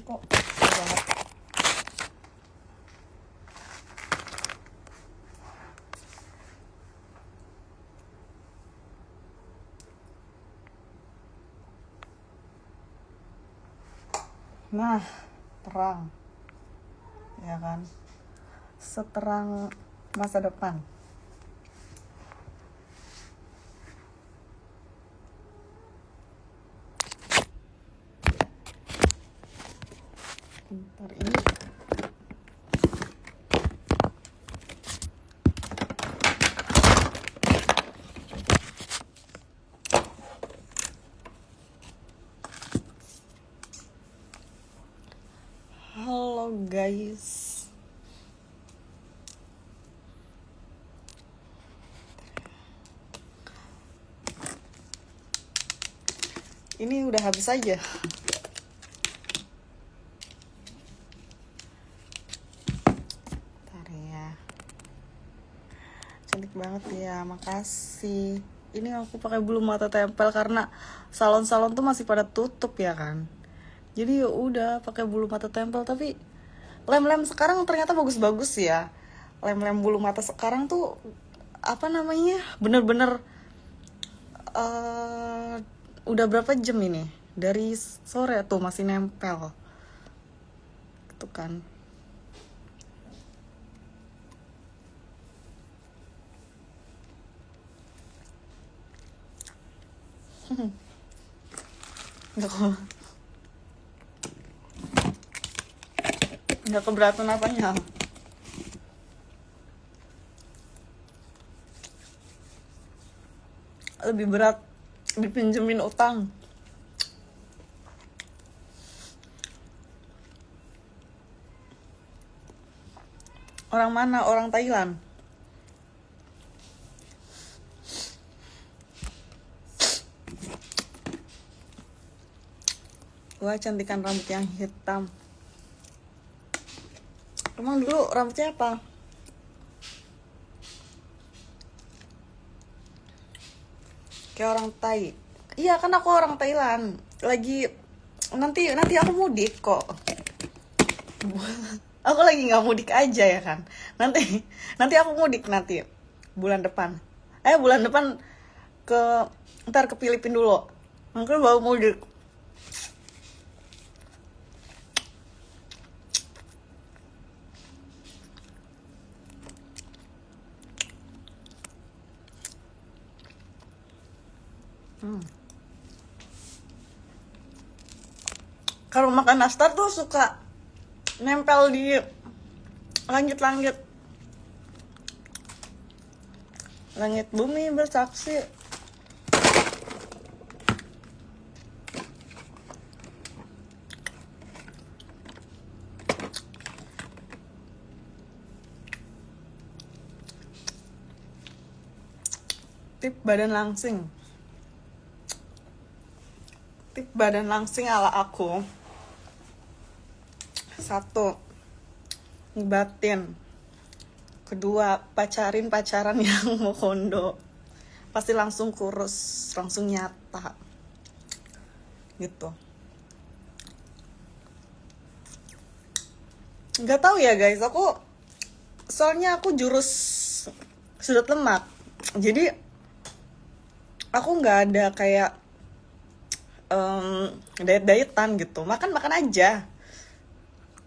kok susah banget. Nah, terang, ya kan, seterang masa depan. Bentar ini. Halo guys. Ini udah habis aja. Bentar ya. Cantik banget ya, makasih. Ini aku pakai bulu mata tempel karena salon-salon tuh masih pada tutup ya kan. Jadi ya udah pakai bulu mata tempel, tapi lem-lem sekarang ternyata bagus-bagus ya. Lem-lem bulu mata sekarang tuh apa namanya? Bener-bener udah berapa jam ini? Dari sore tuh masih nempel. Gitu kan. Nggak keberatan apanya. Lebih berat dipinjemin utang. Orang mana? Orang Thailand. Wah, cantikan rambut yang hitam. Emang dulu rambutnya apa? Kayak orang Thai. Iya kan aku orang Thailand. Nanti aku mudik kok. Aku lagi nggak mudik aja ya kan. Nanti aku mudik nanti bulan depan. Bulan depan ntar ke Filipina dulu. Nanti baru mudik. Kalau makan nastar tuh suka nempel di langit-langit. Langit bumi bersaksi. Tip badan langsing. Tip badan langsing ala aku. 1, ngibatin. 2, pacaran yang mau kondo. Pasti langsung kurus, langsung nyata. Gitu. Nggak tahu ya guys, soalnya aku jurus sudut lemak. Jadi aku nggak ada kayak diet-dietan gitu. Makan aja.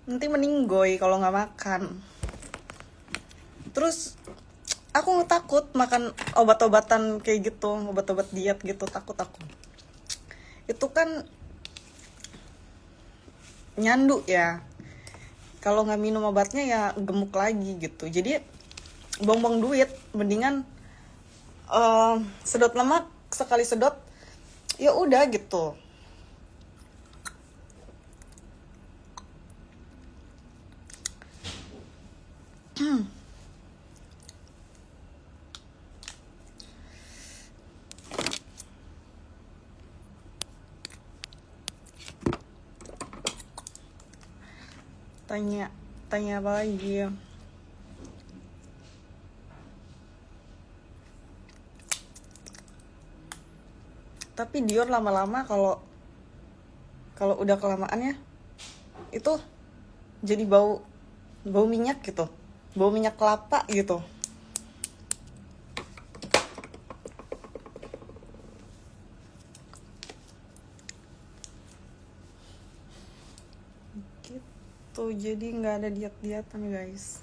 Nanti meninggoy kalau nggak makan. Terus aku takut makan obat-obatan kayak gitu, obat-obat diet gitu, takut aku. Itu kan nyandu ya. Kalau nggak minum obatnya ya gemuk lagi gitu. Jadi buang-buang duit, mendingan sedot lemak sekali sedot ya udah gitu. Tanya apa lagi? Tapi Dior lama-lama kalau udah kelamaan ya itu jadi bau minyak gitu, bau minyak kelapa gitu. Gitu, jadi nggak ada diet-dietan guys.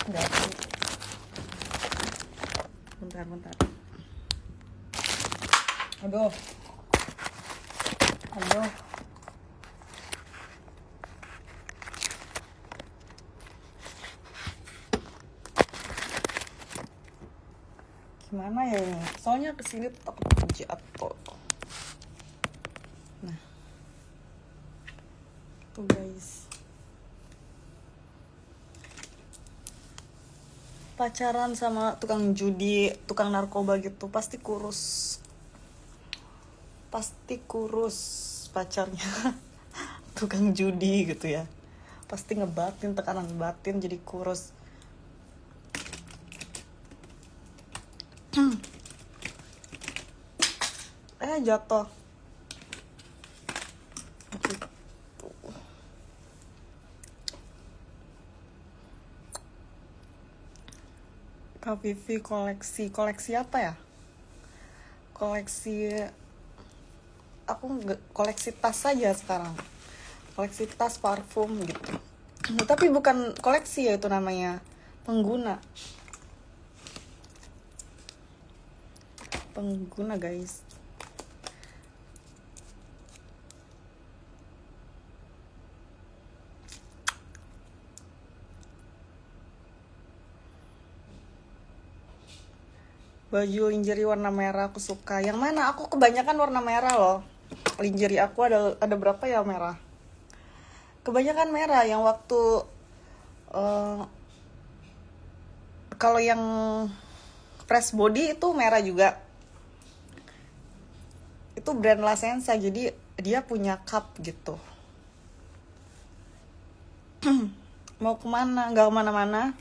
Enggak sih. Bentar. Aduh. Gimana ya ini? Soalnya kesini takut jatuh. Nah, tuh guys. Pacaran sama tukang judi, tukang narkoba gitu pasti kurus. Pacarnya. Tukang judi gitu ya. Pasti ngebatin, tekanan batin jadi kurus. Jatuh. Gitu. Kak Vivi koleksi apa ya? Aku nggak koleksi tas saja sekarang. Koleksi tas, parfum gitu. Tapi bukan koleksi ya, itu namanya pengguna guys. Baju lingerie warna merah aku suka. Yang mana? Aku kebanyakan warna merah loh. Lingerie aku ada berapa ya merah? Kebanyakan merah. Yang waktu kalau yang press body itu merah juga. Itu brand La Senza, jadi dia punya cup gitu. Mau kemana? Nggak kemana-mana.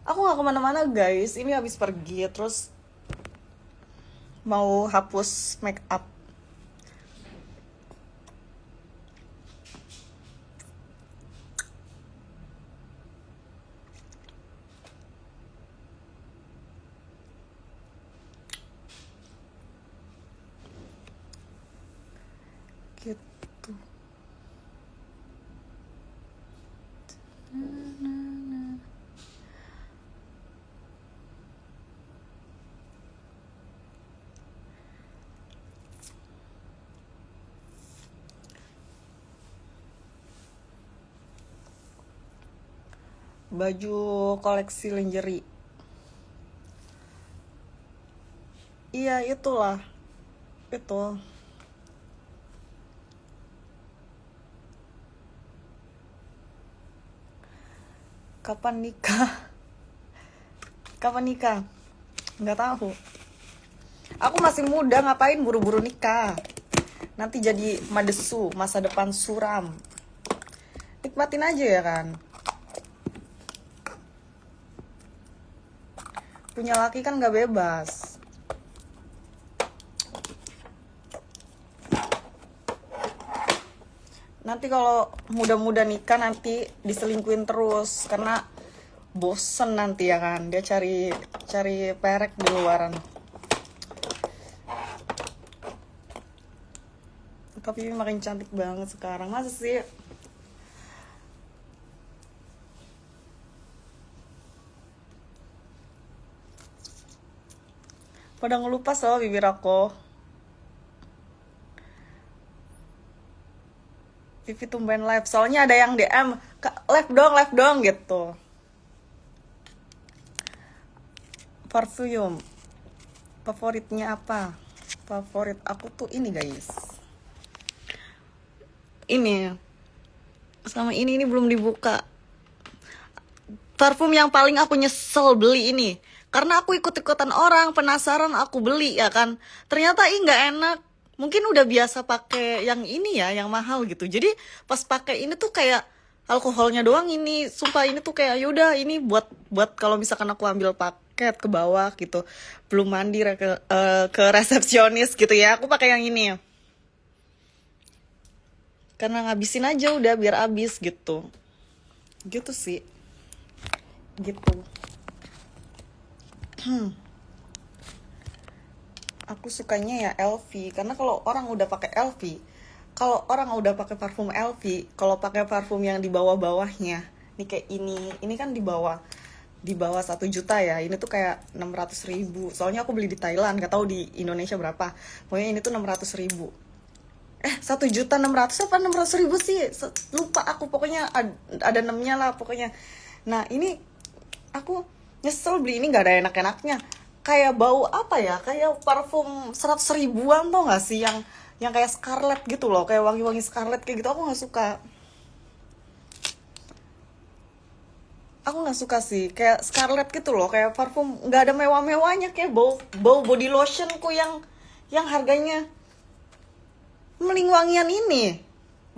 Aku nggak kemana-mana guys. Ini habis pergi terus mau hapus make up. Gitu. Baju koleksi lingerie. Iya, itulah. Itu. Kapan nikah? Nggak tahu. Aku masih muda, ngapain buru-buru nikah? Nanti jadi madesu, masa depan suram. Nikmatin aja ya kan. Punya laki kan nggak bebas. Nanti kalau muda-muda nikah nanti diselingkuin terus karena bosen nanti ya kan. Dia cari perek di luaran. Tapi makin cantik banget sekarang. Masa sih? Pada ngelupas loh bibir aku. Vivi tumben live. Soalnya ada yang DM, live dong gitu. Parfum favoritnya apa? Favorit aku tuh ini guys. Ini. Sama ini belum dibuka. Parfum yang paling aku nyesel beli ini. Karena aku ikut-ikutan orang, penasaran aku beli ya kan. Ternyata nggak enak. Mungkin udah biasa pakai yang ini ya, yang mahal gitu. Jadi pas pakai ini tuh kayak alkoholnya doang ini. Sumpah ini tuh kayak yaudah ini buat kalau misalkan aku ambil kayak ke bawah gitu, belum mandi ke resepsionis gitu ya, aku pakai yang ini karena ngabisin aja udah biar habis gitu, gitu sih, gitu. Aku sukanya ya LV karena kalau orang udah pakai parfum LV, kalau pakai parfum yang di bawah-bawahnya nih kayak ini kan di bawah 1 juta ya, ini tuh kayak 600 ribu, soalnya aku beli di Thailand, nggak tahu di Indonesia berapa, pokoknya ini tuh 600 ribu. 1 juta 600 apa 600 ribu sih, lupa aku, pokoknya ada 6-nya lah pokoknya. Nah ini aku nyesel beli ini, nggak ada enak-enaknya, kayak bau apa ya, kayak parfum 100 ribuan, tau nggak sih, yang kayak Scarlett gitu loh, kayak wangi-wangi Scarlett kayak gitu, aku nggak suka sih kayak Scarlett gitu loh, kayak parfum nggak ada mewah-mewahnya, kayak bau bau body lotionku yang harganya mending wangian ini.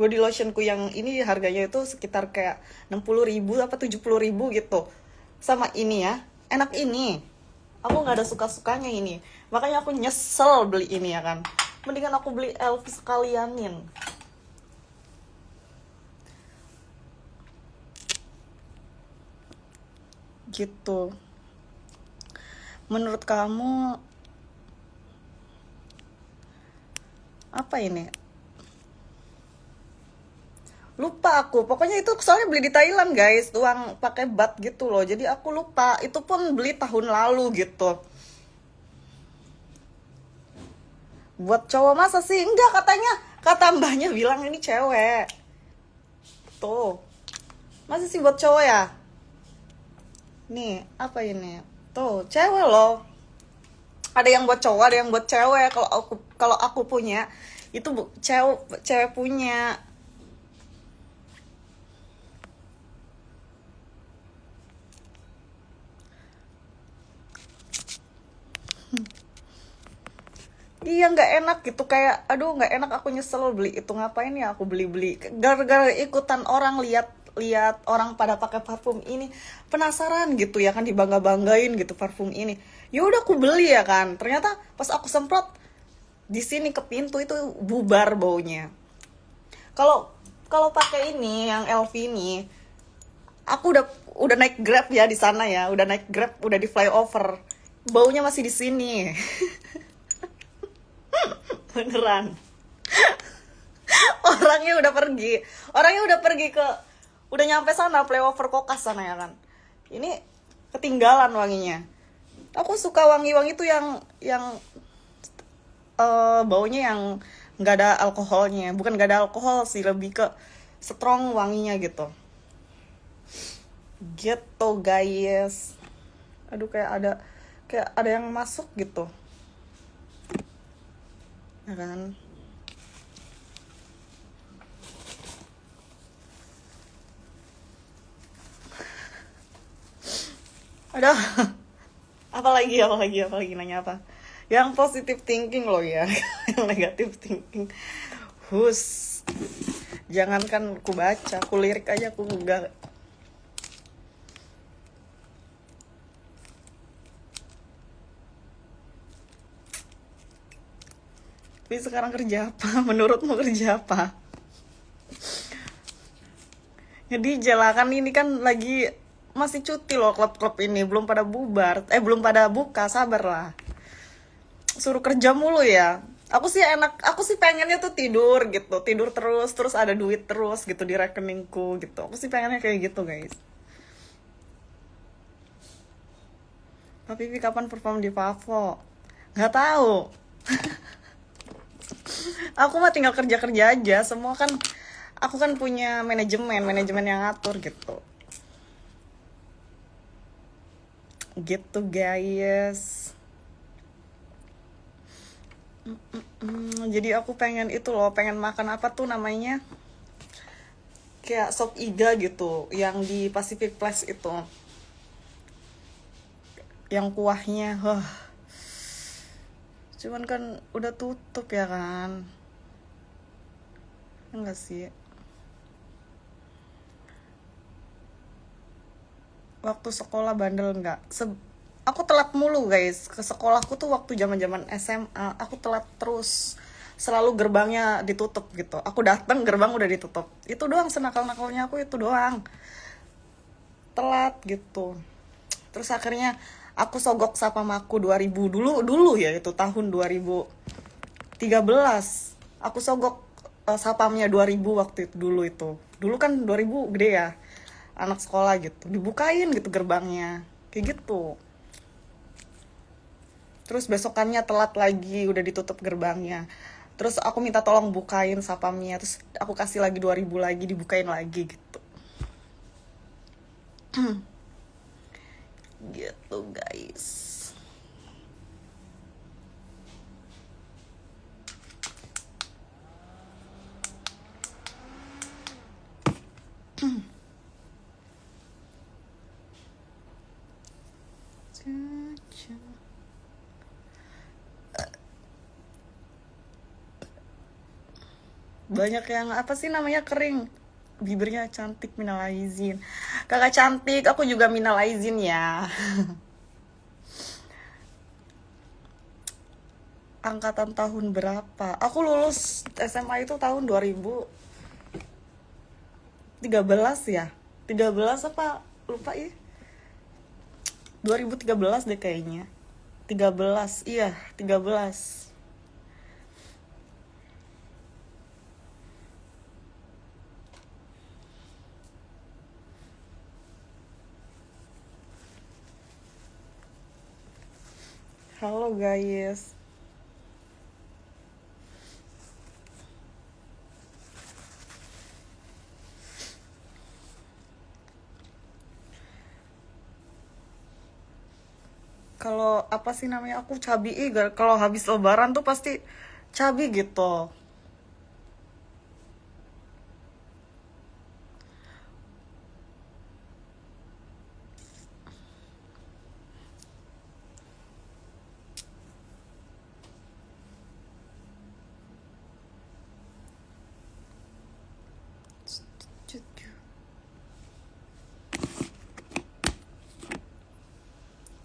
Body lotionku yang ini harganya itu sekitar kayak 60 ribu apa 70 ribu gitu, sama ini ya, enak ini, aku nggak ada suka-sukanya ini, makanya aku nyesel beli ini ya kan, mendingan aku beli LV sekalianin gitu. Menurut kamu apa ini? Lupa aku, pokoknya itu soalnya beli di Thailand guys, uang pakai bat gitu loh, jadi aku lupa, itu pun beli tahun lalu gitu. Buat cowok masa sih? Enggak, katanya, kata mbahnya bilang ini cewek tuh. Masa sih buat cowok ya? Nih apa ini, tuh cewek loh, ada yang buat cowok ada yang buat cewek. Kalau aku punya itu cewek cewek punya. Iya nggak enak gitu, kayak aduh nggak enak, aku nyesel beli itu, ngapain ya aku beli-beli gara-gara ikutan orang, lihat orang pada pakai parfum ini, penasaran gitu ya kan, dibangga-banggain gitu parfum ini, ya udah aku beli ya kan, ternyata pas aku semprot di sini ke pintu itu bubar baunya. Kalau kalau pakai ini yang LV ini, aku udah naik Grab ya di sana ya, udah naik Grab, udah di flyover, baunya masih di sini. Beneran. Orangnya udah pergi udah nyampe sana, flyover Kokas sana ya kan, ini ketinggalan wanginya. Aku suka wangi-wangi tuh yang baunya yang nggak ada alkoholnya, bukan nggak ada alkohol sih, lebih ke strong wanginya gitu, gitu guys. Aduh kayak ada yang masuk gitu ya kan. Ada apalagi nanya apa? Yang positive thinking loh ya. Yang negative thinking, hus, jangankan ku baca, ku lirik aja aku enggak. Tapi sekarang kerja apa? Menurutmu kerja apa? Jadi jalanan ini kan lagi masih cuti loh, klub-klub ini belum pada bubar, belum pada buka, sabar lah. Suruh kerja mulu ya. Aku sih pengennya tuh tidur terus, terus ada duit terus gitu di rekeningku gitu. Aku sih pengennya kayak gitu guys. Tapi kapan perform di Pavo? Nggak tahu. Aku mah tinggal kerja kerja aja. Semua kan aku kan punya manajemen yang ngatur gitu. Gitu guys. Jadi aku pengen itu loh, pengen makan apa tuh namanya, kayak sop iga gitu yang di Pacific Place itu, yang kuahnya cuman kan udah tutup ya kan, enggak sih. Waktu sekolah bandel nggak? aku telat mulu guys ke sekolahku tuh waktu zaman-zaman SMA. Aku telat terus, selalu gerbangnya ditutup gitu. Aku datang gerbang udah ditutup. Itu doang senakal-nakalnya aku, itu doang. Telat gitu. Terus akhirnya aku sogok sapamaku 2000 dulu dulu ya, itu tahun 2013. Aku sogok sapamnya 2000 waktu itu dulu itu. Dulu kan 2000 gede ya. Anak sekolah gitu. Dibukain gitu gerbangnya. Kayak gitu. Terus besokannya telat lagi, udah ditutup gerbangnya. Terus aku minta tolong bukain sapamnya, terus aku kasih lagi 2000 lagi, dibukain lagi gitu. Gitu guys. Banyak yang apa sih namanya, kering, bibirnya cantik, minal aizin. Kakak cantik, aku juga minal aizin ya. Angkatan tahun berapa? Aku lulus SMA itu tahun 2013 ya. 13 apa? Lupa ya. 2013 deh kayaknya. 13, iya 13. Halo guys. Kalau apa sih namanya, aku cabi, kalau habis lebaran tuh pasti cabi gitu.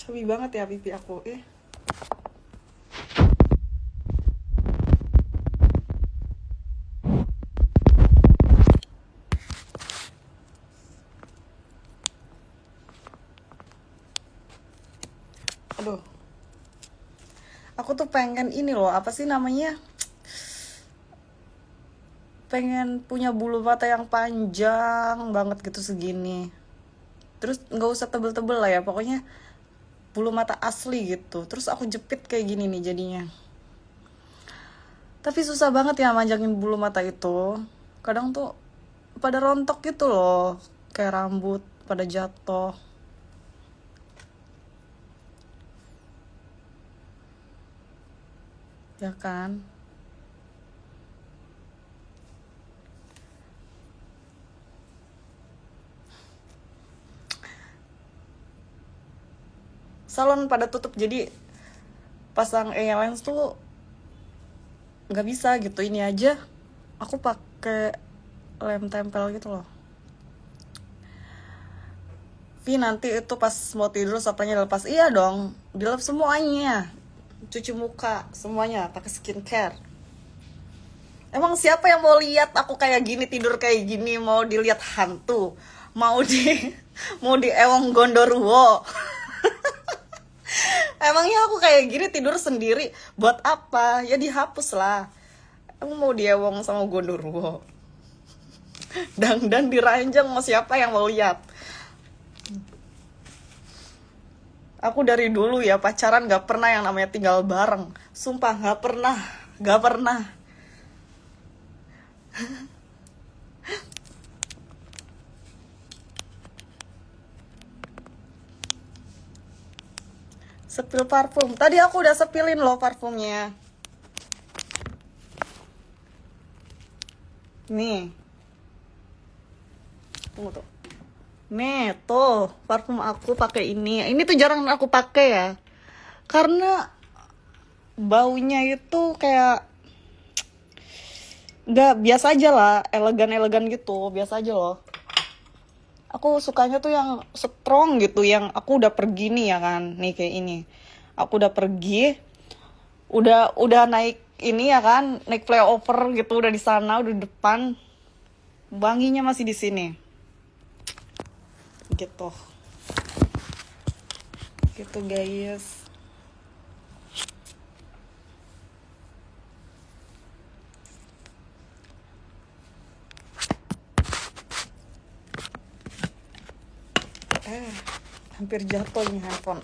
Cabi banget ya pipi aku. Aduh. Aku tuh pengen ini loh, apa sih namanya? Pengen punya bulu mata yang panjang banget gitu segini. Terus nggak usah tebel-tebel lah ya, pokoknya bulu mata asli gitu. Terus aku jepit kayak gini nih jadinya. Tapi susah banget ya manjangin bulu mata itu. Kadang tuh pada rontok gitu loh, kayak rambut pada jatuh. Ya kan? Salon pada tutup, jadi pasang lens tuh nggak bisa gitu. Ini aja aku pakai lem tempel gitu loh. Vi nanti itu pas mau tidur sapanya dilepas. Iya dong, dilap semuanya. Cuci muka semuanya pakai skincare. Emang siapa yang mau lihat aku kayak gini, tidur kayak gini? Mau dilihat hantu? Mau di mau di ewong Gondoruo? Emangnya aku kayak gini tidur sendiri buat apa? Ya dihapus lah. Emang mau di ewong sama Gondoruo? Dan diranjang, mau siapa yang mau lihat? Aku dari dulu ya pacaran gak pernah yang namanya tinggal bareng. Sumpah gak pernah. Gak pernah. Sepil parfum. Tadi aku udah sepilin loh parfumnya. Nih. Tunggu tuh. Nih, tuh parfum aku pakai ini. Ini tuh jarang aku pakai ya. Karena baunya itu kayak nggak biasa aja lah, elegan-elegan gitu, biasa aja loh. Aku sukanya tuh yang strong gitu, yang aku udah pergi nih ya kan, nih kayak ini. Aku udah pergi, udah naik ini ya kan, naik flyover gitu, udah di sana, udah di depan, wanginya masih di sini, gitu, gitu guys. Hampir jatuh ini handphone.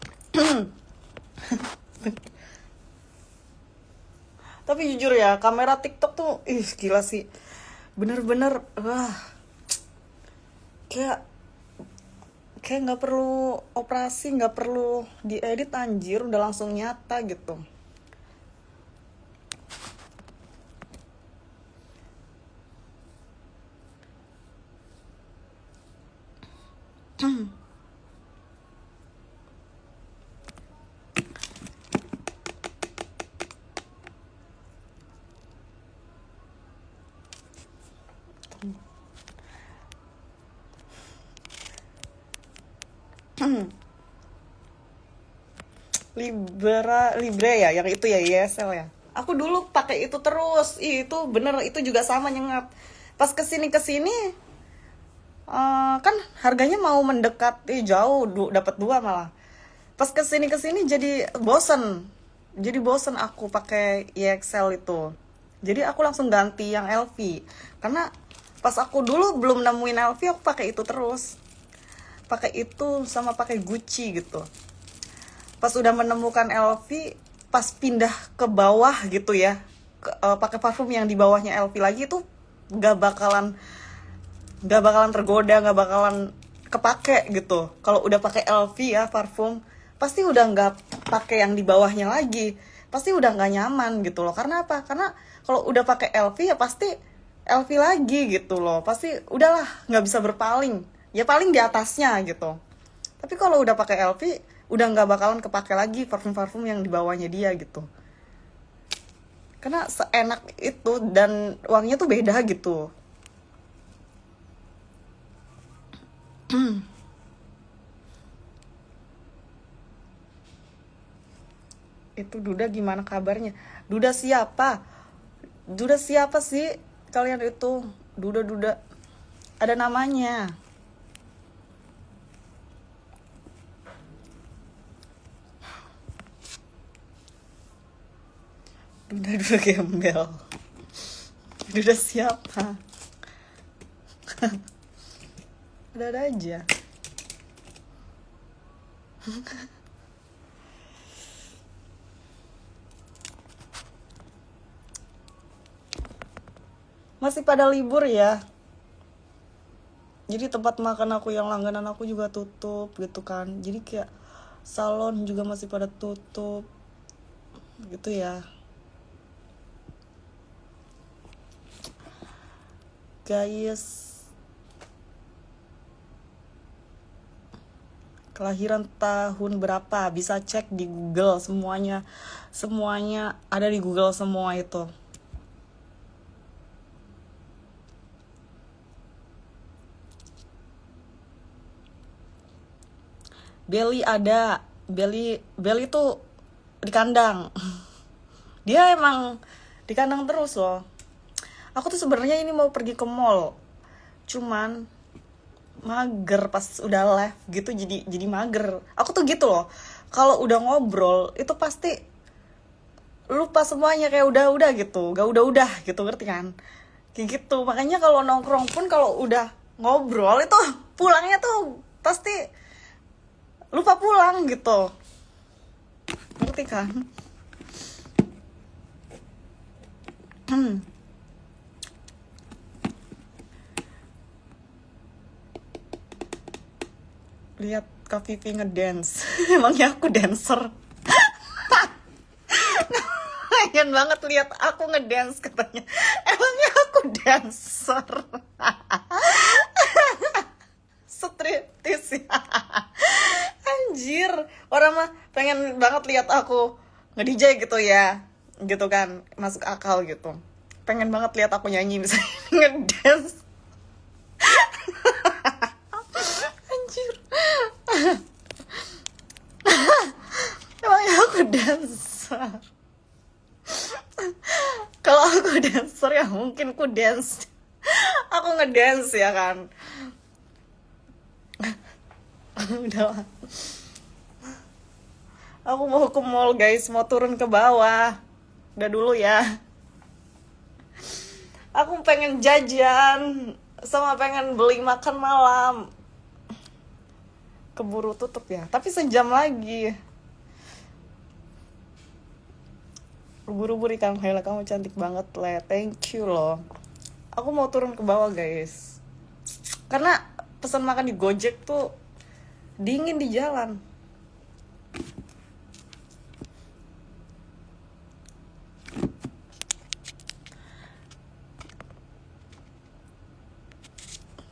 Tapi jujur ya, kamera TikTok tuh, gila sih, bener-bener, wah, kayak kayak nggak perlu operasi, nggak perlu diedit, anjir, udah langsung nyata gitu. Libre ya, yang itu ya, YSL ya. Aku dulu pakai itu terus. Itu bener, itu juga sama nyengat. Pas kesini kesini, kan harganya mau mendekat, jauh, dapat dua malah. Pas kesini kesini jadi bosen aku pakai YXL itu. Jadi aku langsung ganti yang LV, karena pas aku dulu belum nemuin LV, aku pakai itu terus, pakai itu sama pakai Gucci gitu. Pas udah menemukan LV, pas pindah ke bawah gitu ya, pakai parfum yang di bawahnya LV lagi, itu nggak bakalan tergoda, nggak bakalan kepake gitu. Kalau udah pakai LV ya parfum, pasti udah nggak pakai yang di bawahnya lagi, pasti udah nggak nyaman gitu loh. Karena apa? Karena kalau udah pakai LV ya pasti LV lagi gitu loh, pasti udahlah nggak bisa berpaling, ya paling di atasnya gitu. Tapi kalau udah pakai LV, udah nggak bakalan kepake lagi parfum-parfum yang di bawahnya dia gitu, karena seenak itu dan wanginya tuh beda gitu. Itu Duda gimana kabarnya? Duda siapa? Duda siapa sih kalian itu? Duda ada namanya. Duda gembel. Duda siapa? Ada aja. Masih pada libur ya. Jadi tempat makan aku yang langganan aku juga tutup gitu kan. Jadi kayak salon juga masih pada tutup gitu ya. Guys, kelahiran tahun berapa? Bisa cek di Google, semuanya ada di Google semua itu. Belly ada, Belly tuh di kandang. Dia emang di kandang terus loh. Aku tuh sebenarnya ini mau pergi ke mall, cuman mager pas udah live gitu, jadi mager. Aku tuh gitu loh, kalau udah ngobrol itu pasti lupa semuanya, kayak udah gitu, gak udah gitu, ngerti kan? Kayak gitu. Makanya kalau nongkrong pun kalau udah ngobrol itu pulangnya tuh pasti lupa pulang gitu, ngerti kan? Lihat Kak Vivi ngedance. Emangnya aku dancer? Pengen banget lihat aku ngedance katanya. Emangnya aku dancer? Striptease ya. Anjir, orang mah pengen banget lihat aku nge-DJ gitu ya, gitu kan, masuk akal gitu. Pengen banget lihat aku nyanyi misalnya ngedance. dancer ya mungkin ku dance. Aku ngedance ya kan. Udah. Aku mau ke mall guys, mau turun ke bawah. Udah dulu ya. Aku pengen jajan sama pengen beli makan malam. Keburu tutup ya, tapi sejam lagi. Buru-buru Kang Hela, kamu cantik banget le, thank you loh. Aku mau turun ke bawah guys, karena pesan makan di Gojek tuh dingin di jalan.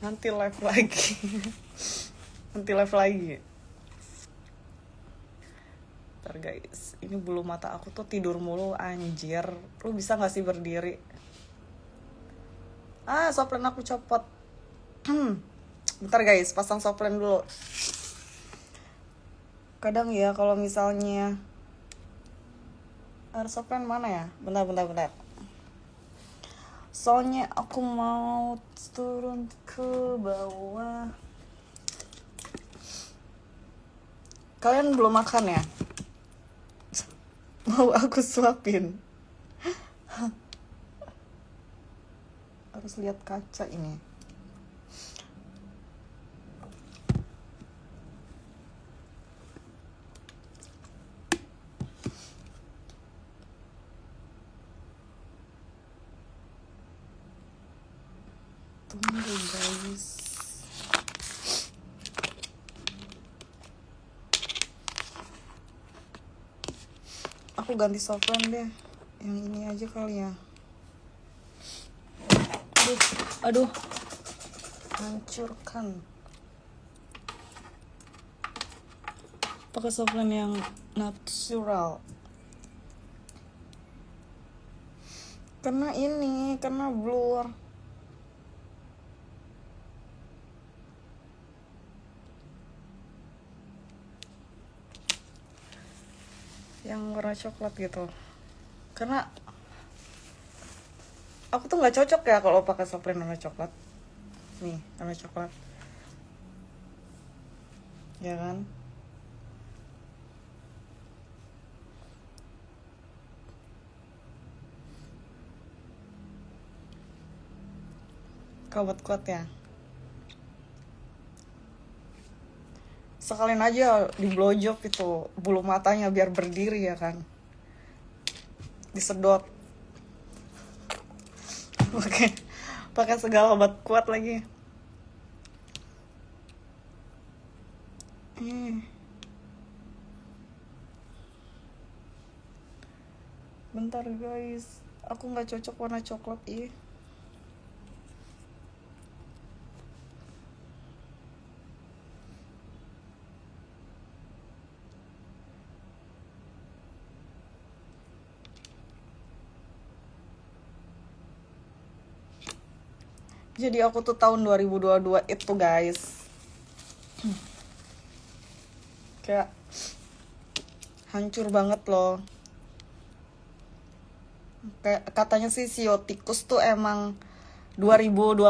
Nanti live lagi. Nanti live lagi. Ntar guys, ini bulu mata aku tuh tidur mulu anjir. Lu bisa gak sih berdiri? Soplen aku copot. Bentar guys, pasang soplen dulu. Kadang ya kalau misalnya soplen mana ya? Bentar. Soalnya aku mau turun ke bawah. Kalian belum makan ya? Mau aku suapin. Harus lihat kaca ini. Tunggu guys. Aku ganti soplen deh. Yang ini aja kali ya. Aduh. Hancurkan. Pakai soplen yang natural. Karena blur. Yang warna coklat gitu. Karena aku tuh nggak cocok ya kalau pakai soplen warna coklat. Nih, warna coklat. Ya kan? Kawat kuat ya. Sekalian aja di blowjob itu bulu matanya biar berdiri ya kan. Disedot. Pakai segala obat kuat lagi. Bentar guys, aku nggak cocok warna coklat ih. Jadi aku tuh tahun 2022 itu guys kayak hancur banget loh. Kayak katanya sih siotikus tuh emang 2022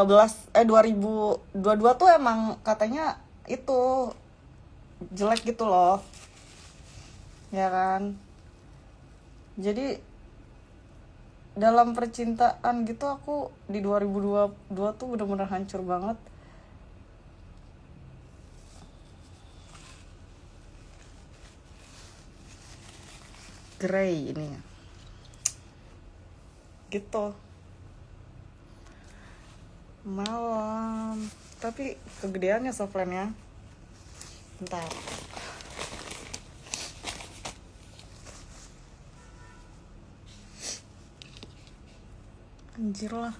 tuh emang katanya itu jelek gitu loh. Ya kan? Jadi dalam percintaan gitu aku di 2022 tuh bener-bener hancur banget. Grey ini gitu. Malam. Tapi kegedeannya soflennya. Bentar. Anjir lah.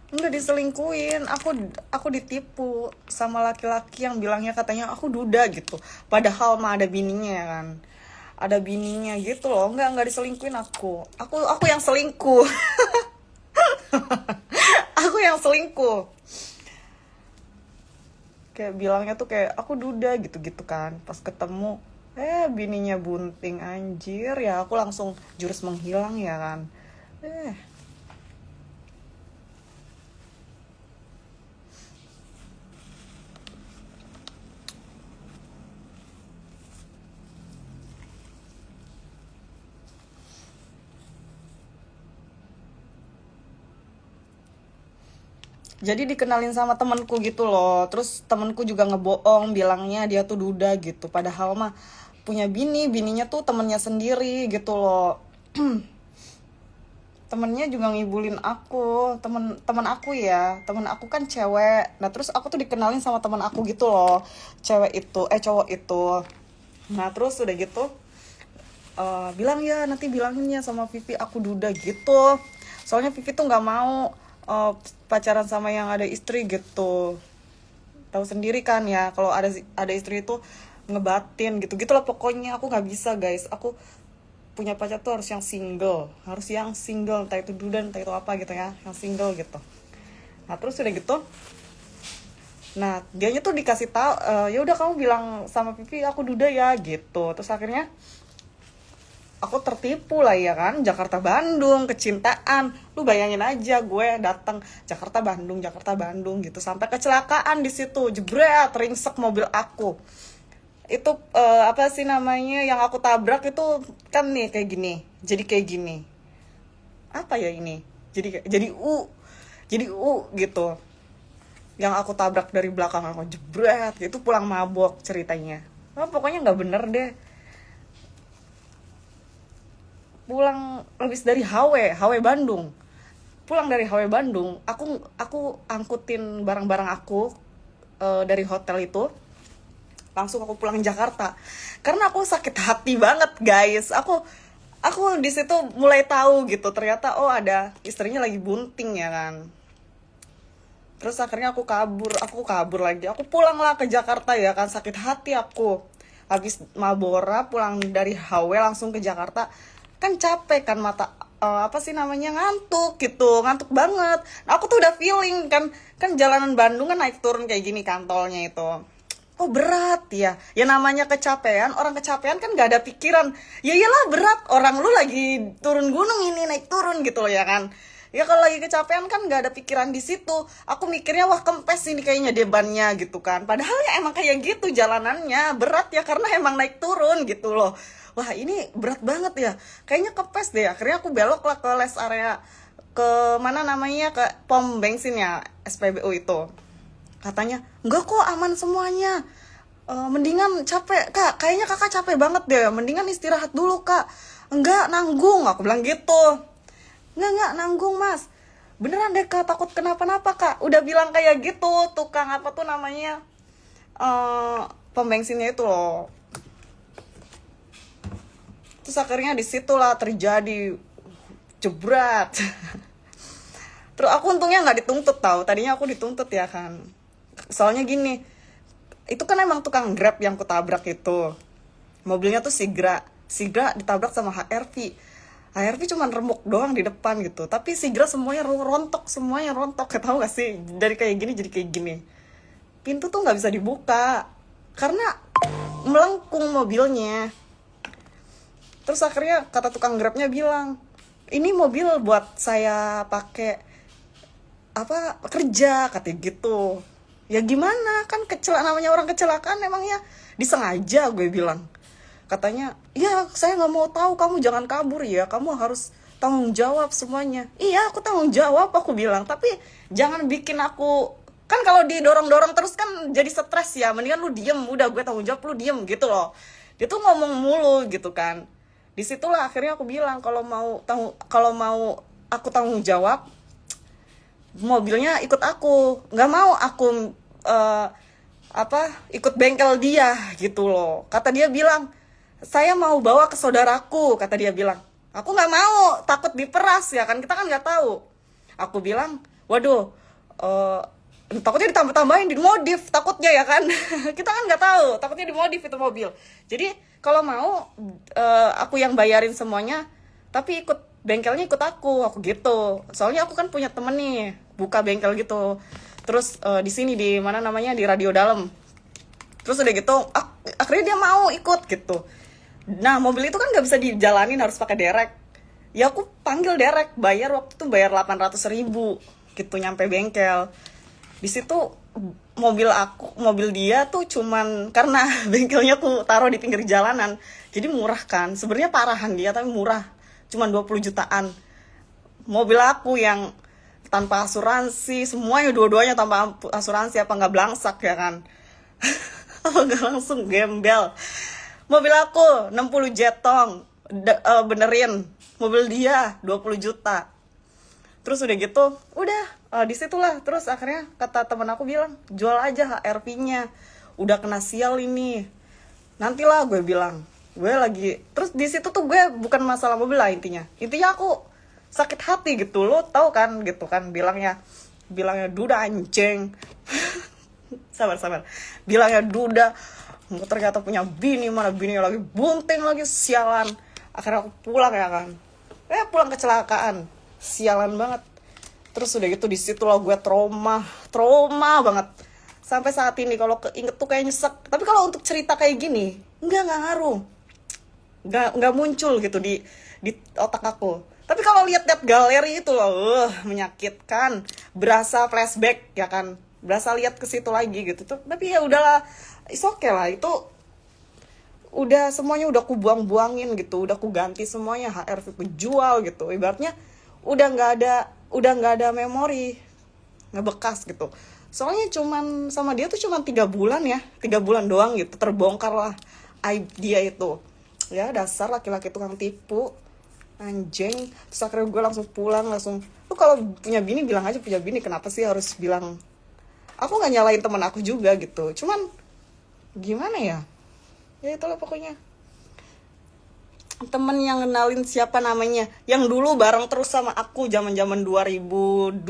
Enggak diselingkuin, aku ditipu sama laki-laki yang bilangnya katanya aku duda gitu. Padahal mah ada bininya ya kan. Ada bininya gitu loh. Enggak diselingkuin aku. Aku yang selingkuh. Aku yang selingkuh. kayak bilangnya tuh kayak aku duda gitu-gitu kan. Pas ketemu bininya bunting, anjir ya, aku langsung jurus menghilang ya kan. eh jadi dikenalin sama temenku gitu loh, terus temenku juga ngebohong bilangnya dia tuh duda gitu, padahal mah punya bininya tuh temennya sendiri gitu loh. Temennya juga ngibulin aku, temen aku ya, temen aku kan cewek. Nah terus aku tuh dikenalin sama temen aku gitu loh, cewek itu cowok itu. Nah terus udah gitu bilang ya, nanti bilanginnya sama Vivi aku duda gitu, soalnya Vivi tuh nggak mau pacaran sama yang ada istri gitu. Tahu sendiri kan ya, kalau ada istri itu ngebatin gitu gitu lah pokoknya. Aku nggak bisa guys, aku punya pacar tuh harus yang single, entah itu duda entah itu apa gitu ya, yang single gitu. Nah terus udah gitu, nah dianya tuh dikasih tahu ya udah kamu bilang sama Vivi aku duda ya gitu. Terus akhirnya aku tertipu lah ya kan, Jakarta Bandung kecintaan. Lu bayangin aja gue datang Jakarta Bandung gitu, sampai kecelakaan di situ, jebret, ringsek mobil aku. Itu apa sih namanya yang aku tabrak itu kan nih kayak gini, jadi kayak gini, apa ya ini, jadi U gitu, yang aku tabrak dari belakang, aku jebret itu pulang mabok ceritanya. Pokoknya nggak bener deh. Pulang habis dari HW Bandung, pulang dari HW Bandung, aku angkutin barang-barang aku dari hotel itu, langsung aku pulang Jakarta karena aku sakit hati banget guys. Aku di situ mulai tahu gitu, ternyata ada istrinya lagi bunting ya kan. Terus akhirnya aku kabur lagi, aku pulang lah ke Jakarta ya kan, sakit hati aku. Habis Mabora pulang dari HW langsung ke Jakarta, kan capek kan, mata apa sih namanya, ngantuk gitu, ngantuk banget. Nah, aku tuh udah feeling kan jalanan Bandung kan naik turun kayak gini kantolnya itu. Oh berat ya, ya namanya kecapean, orang kecapean kan gak ada pikiran. Ya iyalah berat, orang lu lagi turun gunung ini naik turun gitu loh ya kan. Ya kalau lagi kecapean kan gak ada pikiran di situ. Aku mikirnya wah kempes ini kayaknya debannya gitu kan. Padahal ya emang kayak gitu jalanannya, berat ya karena emang naik turun gitu loh. Wah ini berat banget ya, kayaknya kempes deh. Akhirnya aku belok lah ke rest area, ke mana namanya, ke pom bensin ya, SPBU itu. Katanya enggak kok, aman semuanya. Mendingan capek kak, kayaknya kakak capek banget deh, mendingan istirahat dulu kak. Enggak nanggung, aku bilang gitu. Enggak nanggung mas, beneran deh kak, takut kenapa-napa kak. Udah bilang kayak gitu tukang apa tuh namanya, pom bensinnya itu loh. Terus akhirnya disitulah terjadi jebret. Terus aku untungnya nggak dituntut tahu, tadinya aku dituntut ya kan. Soalnya gini, itu kan emang tukang Grab yang kutabrak itu. Mobilnya tuh Sigra ditabrak sama HRV. HRV cuma remuk doang di depan gitu, tapi Sigra semuanya rontok. Tahu gak sih, dari kayak gini jadi kayak gini. Pintu tuh nggak bisa dibuka karena melengkung mobilnya. Terus akhirnya kata tukang Grabnya bilang, ini mobil buat saya pakai apa kerja, katanya gitu. Ya gimana, kan namanya orang kecelakaan emangnya disengaja, gue bilang. Katanya ya saya nggak mau tahu, kamu jangan kabur ya, kamu harus tanggung jawab semuanya. Iya aku tanggung jawab, aku bilang, tapi jangan bikin aku, kan kalau didorong-dorong terus kan jadi stres ya, mendingan lu diem, udah gue tanggung jawab, lu diem gitu loh. Dia tuh ngomong mulu gitu kan. Disitulah akhirnya aku bilang, kalau mau aku tanggung jawab, mobilnya ikut aku, nggak mau aku ikut bengkel dia gitu loh. Kata dia bilang, saya mau bawa ke saudaraku, kata dia bilang. Aku nggak mau, takut diperas ya kan, kita kan nggak tahu. Aku bilang, waduh, takutnya ditambah-tambahin, dimodif, takutnya ya kan. Kita kan nggak tahu, takutnya dimodif itu mobil. Jadi kalau mau aku yang bayarin semuanya, tapi bengkelnya ikut aku gitu. Soalnya aku kan punya temen nih, buka bengkel gitu. Terus di sini di mana namanya di Radio Dalam. Terus udah gitu akhirnya dia mau ikut gitu. Nah mobil itu kan nggak bisa dijalanin, harus pakai derek. Ya aku panggil derek, bayar waktu itu bayar 800.000 gitu nyampe bengkel. Di situ mobil dia tuh cuman karena bengkelnya tuh taruh di pinggir jalanan, jadi murah kan. Sebenarnya parahan dia tapi murah, cuman 20 jutaan. Mobil aku yang tanpa asuransi, semuanya dua-duanya tanpa asuransi, apa nggak belangsak ya kan? Apa nggak langsung gembel? Mobil aku 60 jetong benerin, mobil dia 20 juta. Terus udah gitu udah disitulah. Terus akhirnya kata temen aku bilang jual aja HRV-nya, udah kena sial ini, nantilah gue bilang. Gue lagi terus di situ tuh gue bukan masalah mobil lah, intinya aku sakit hati gitu, lo tau kan gitu kan, bilangnya duda anjing. sabar bilangnya duda, ternyata punya bini, mana bini lagi bunting lagi, sialan. Akhirnya aku pulang ya kan, pulang kecelakaan, sialan banget. Terus udah gitu di situ lah gue trauma banget sampai saat ini. Kalau keinget tuh kayak nyesek, tapi kalau untuk cerita kayak gini nggak ngaruh, nggak muncul gitu di otak aku. Tapi kalau lihat galeri itu loh, menyakitkan, berasa flashback ya kan, berasa lihat ke situ lagi gitu tuh. Tapi ya udahlah, it's okay lah, itu udah semuanya udah aku buang-buangin gitu, udah aku ganti semuanya, HRV ku jual gitu. Ibaratnya udah nggak ada memori, nggak bekas gitu. Soalnya cuman sama dia tuh cuman 3 bulan ya, 3 bulan doang gitu, terbongkar lah aib dia itu. Ya dasar laki-laki tukang tipu, anjing. Terus akhirnya gue langsung pulang, langsung, lu kalau punya bini bilang aja punya bini, kenapa sih harus bilang. Aku nggak nyalain temen aku juga gitu, cuman gimana ya itulah pokoknya. Temen yang kenalin siapa namanya, yang dulu bareng terus sama aku zaman 2022,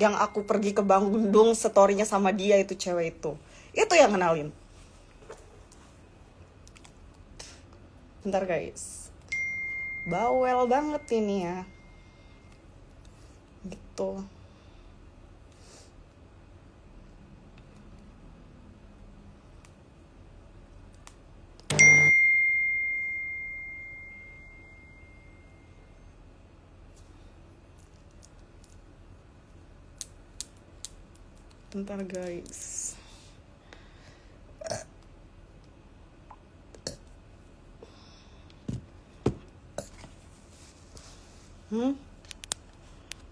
yang aku pergi ke Bandung storynya sama dia, itu cewek itu yang kenalin. Bentar guys, bawel banget ini ya gitu. Bentar guys.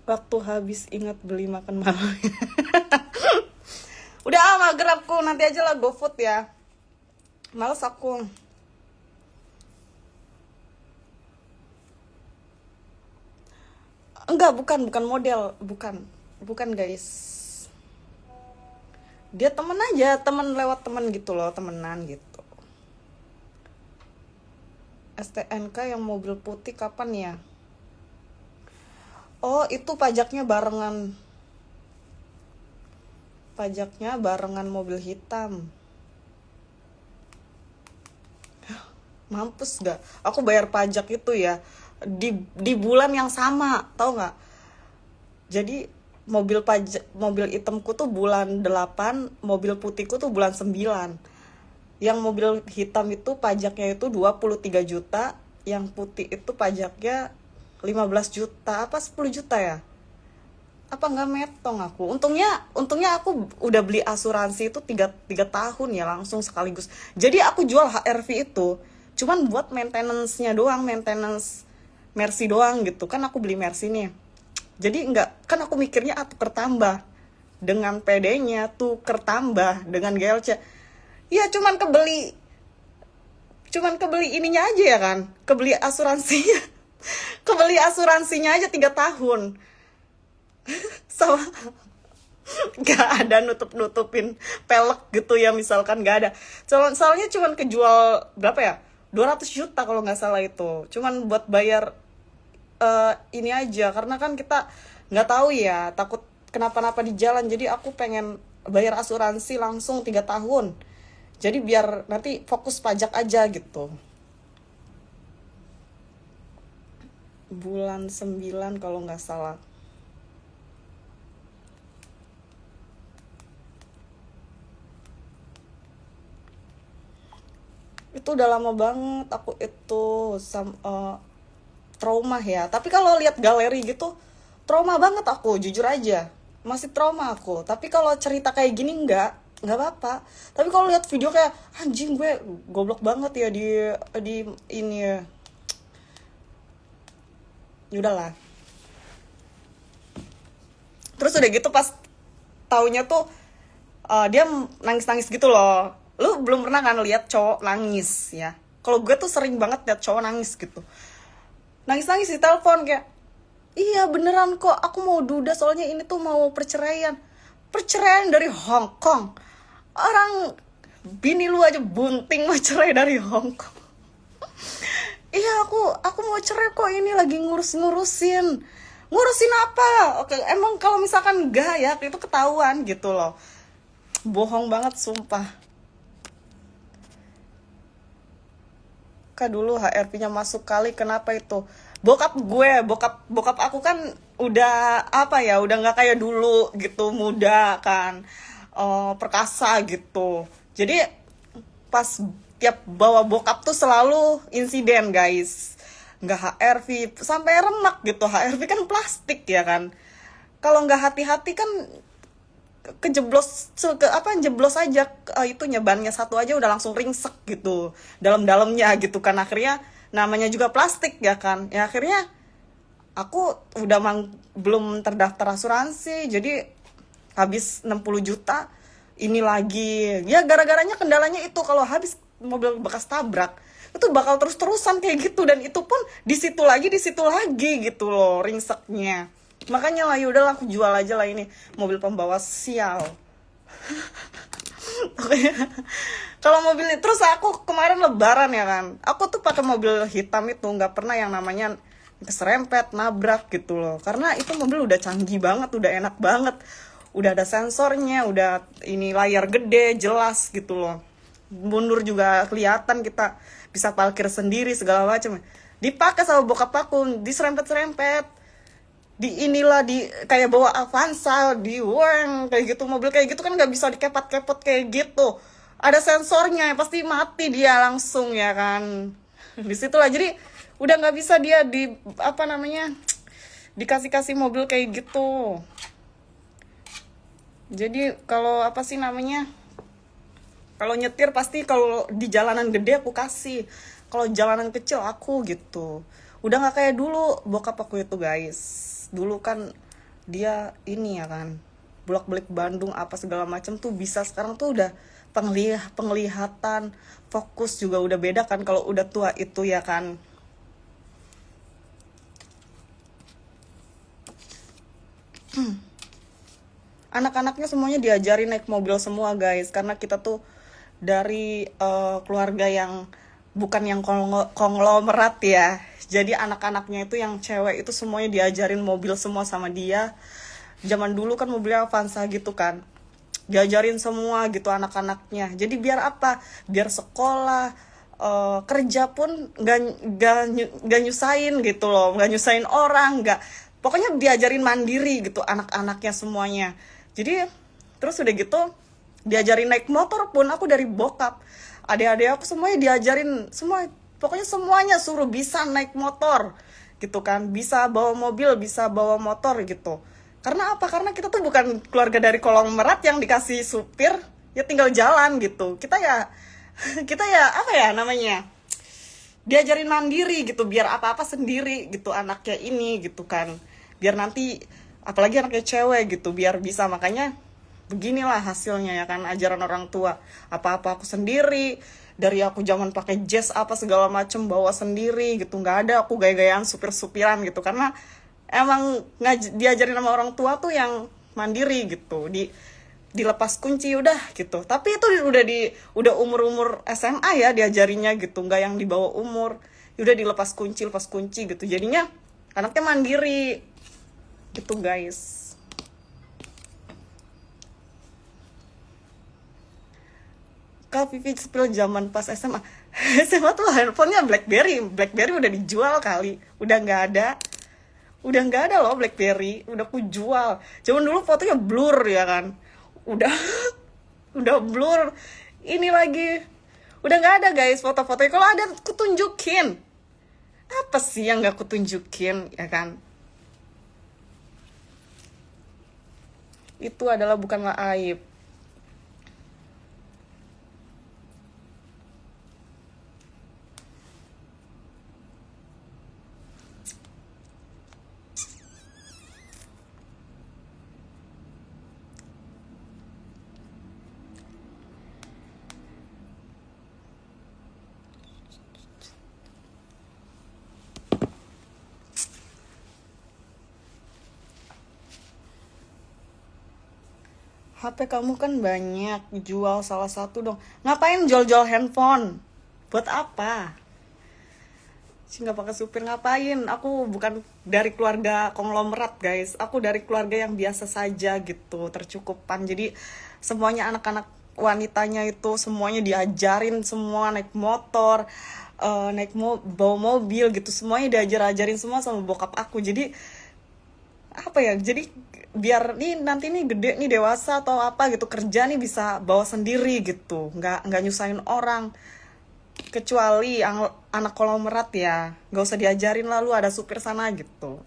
Waktu habis ingat beli makan malam. Udah mager aku, nanti aja lah GoFood ya. Males aku. Enggak, bukan model, bukan guys. Dia temen aja, temen lewat temen gitu loh, temenan gitu. STNK yang mobil putih kapan ya? Oh, itu pajaknya barengan mobil hitam. Mampus gak? Aku bayar pajak itu ya di bulan yang sama, tau gak? Jadi mobil hitamku tuh bulan 8, mobil putihku tuh bulan 9. Yang mobil hitam itu pajaknya itu 23 juta, yang putih itu pajaknya 15 juta, apa 10 juta ya? Apa nggak metong aku? Untungnya aku udah beli asuransi itu 3 tahun ya, langsung sekaligus. Jadi aku jual HRV itu cuman buat maintenance-nya doang, maintenance Mercy doang gitu. Kan aku beli Mercy nih. Jadi kan aku mikirnya tuker tambah dengan PD-nya, tuker tambah dengan GLC. Ya cuman kebeli ininya aja ya kan, kebeli asuransinya. Kebeli asuransinya aja 3 tahun. Sama gak ada nutupin pelek gitu ya, misalkan gak ada. Soalnya cuman kejual berapa ya, 200 juta kalau gak salah itu. Cuman buat bayar ini aja, karena kan kita gak tahu ya, takut kenapa-napa di jalan. Jadi aku pengen bayar asuransi langsung 3 tahun. Jadi biar nanti fokus pajak aja gitu. Bulan 9 kalau nggak salah. itu udah lama banget aku itu trauma ya. Tapi kalau lihat galeri gitu trauma banget aku, jujur aja masih trauma aku. Tapi kalau cerita kayak gini nggak apa-apa. Tapi kalau lihat video kayak anjing, gue goblok banget ya di ini ya. Udahlah. Terus udah gitu pas taunya tuh dia nangis-nangis gitu loh. Lu belum pernah kan lihat cowok nangis ya? Kalau gue tuh sering banget lihat cowok nangis gitu. Nangis-nangis di telepon kayak, iya beneran kok, aku mau duda soalnya ini tuh mau perceraian. Perceraian dari Hong Kong. Orang bini lu aja bunting mau cerai dari Hong Kong. Iya aku mau cerai kok, ini lagi ngurusin. Ngurusin apa? Oke, emang kalau misalkan enggak ya itu ketahuan gitu loh. Bohong banget sumpah. Dulu HRP-nya masuk kali, kenapa itu? Bokap aku kan udah apa ya, udah nggak kayak dulu gitu, muda kan, perkasa gitu. Jadi pas tiap bawa bokap tuh selalu insiden guys, nggak HRV sampai remak gitu. HRV kan plastik ya kan, kalau nggak hati-hati kan jeblos aja itunya, bannya satu aja udah langsung ringsek gitu dalamnya gitu kan. Akhirnya namanya juga plastik ya kan, ya akhirnya aku udah belum terdaftar asuransi, jadi habis 60 juta ini lagi ya. Gara-garanya kendalanya itu kalau habis mobil bekas tabrak itu bakal terus-terusan kayak gitu, dan itu pun di situ lagi gitu loh ringseknya. Makanya lah yaudahlah aku jual aja lah ini mobil pembawa sial. Kalau mobil ini, terus aku kemarin lebaran ya kan, aku tuh pakai mobil hitam itu, nggak pernah yang namanya keserempet nabrak gitu loh, karena itu mobil udah canggih banget, udah enak banget, udah ada sensornya, udah ini layar gede jelas gitu loh, mundur juga kelihatan, kita bisa parkir sendiri segala macam. Dipakai sama bokap aku, diserempet di kayak bawa Avanza di Weng kayak gitu. Mobil kayak gitu kan nggak bisa dikepot-kepot kayak gitu, ada sensornya, pasti mati dia langsung ya kan. Disitulah jadi udah nggak bisa dia dikasih mobil kayak gitu. Jadi kalau kalau nyetir pasti kalau di jalanan gede aku kasih, kalau jalanan kecil aku gitu. Udah nggak kayak dulu bokap aku itu guys. Dulu kan dia ini ya kan, bolak-balik Bandung apa segala macam tuh bisa. Sekarang tuh udah penglihatan, fokus juga udah beda kan kalau udah tua itu ya kan. Anak-anaknya semuanya diajarin naik mobil semua guys, karena kita tuh dari keluarga yang bukan yang konglomerat ya. Jadi anak-anaknya itu yang cewek itu semuanya diajarin mobil semua sama dia. Zaman dulu kan mobilnya Avanza gitu kan, diajarin semua gitu anak-anaknya. Jadi biar apa? Biar sekolah, kerja pun nggak nyusahin gitu loh, nggak nyusahin orang, nggak, pokoknya diajarin mandiri gitu anak-anaknya semuanya. Jadi terus udah gitu diajarin naik motor pun aku dari bokap. Adik-adik aku semuanya diajarin semua, pokoknya semuanya suruh bisa naik motor gitu kan, bisa bawa mobil, bisa bawa motor gitu. Karena apa? Karena kita tuh bukan keluarga dari konglomerat yang dikasih supir ya tinggal jalan gitu. Kita ya apa ya namanya, diajarin mandiri gitu, biar apa-apa sendiri gitu anaknya ini gitu kan. Biar nanti apalagi anaknya cewek gitu, biar bisa. Makanya beginilah hasilnya ya kan, ajaran orang tua. Apa-apa aku sendiri, dari aku zaman pakai jazz apa segala macem bawa sendiri gitu, nggak ada aku gaya-gayaan supir-supiran gitu, karena emang diajarin sama orang tua tuh yang mandiri gitu, dilepas kunci udah gitu. Tapi itu udah umur SMA ya diajarinya gitu, nggak yang di bawah umur. Udah dilepas kunci gitu, jadinya anaknya mandiri gitu guys. Kak Vivi spill zaman pas SMA. SMA tuh handphonenya BlackBerry udah dijual kali, udah nggak ada loh BlackBerry, udah aku jual. Zaman dulu fotonya blur ya kan, udah udah blur. Ini lagi Udah nggak ada guys foto-fotonya. Kalau ada aku tunjukin. Apa sih yang nggak aku tunjukin, ya kan? Itu adalah bukanlah aib. HP kamu kan banyak, jual salah satu dong. Ngapain jual-jual handphone? Buat apa? Sih nggak pakai supir ngapain? Aku bukan dari keluarga konglomerat guys. Aku dari keluarga yang biasa saja gitu, tercukupan. Jadi semuanya anak-anak wanitanya itu semuanya diajarin semua naik motor, bawa mobil gitu. Semuanya diajarin semua sama bokap aku. Jadi apa ya, jadi biar nih nanti nih gede nih dewasa atau apa gitu kerja nih bisa bawa sendiri gitu, nggak nyusahin orang. Kecuali anak konglomerat ya nggak usah diajarin, lalu ada supir sana gitu.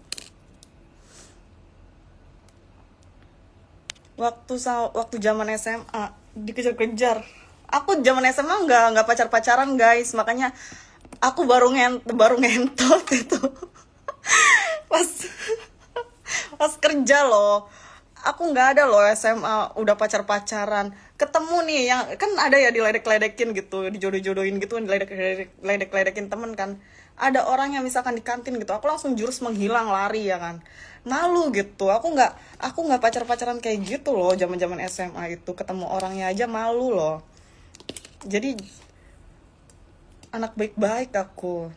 Waktu zaman SMA dikejar-kejar. Aku zaman SMA nggak pacaran guys, makanya aku baru ngentot itu pas pas kerja loh. Aku nggak ada loh SMA udah pacaran. Ketemu nih yang kan ada ya diledek-ledekin gitu, dijodoh-jodohin gitu, diledek-ledekin temen kan. Ada orang yang misalkan di kantin gitu, aku langsung jurus menghilang, lari ya kan. Malu gitu. Aku nggak pacaran kayak gitu loh zaman-zaman SMA itu. Ketemu orangnya aja malu loh. Jadi anak baik-baik aku.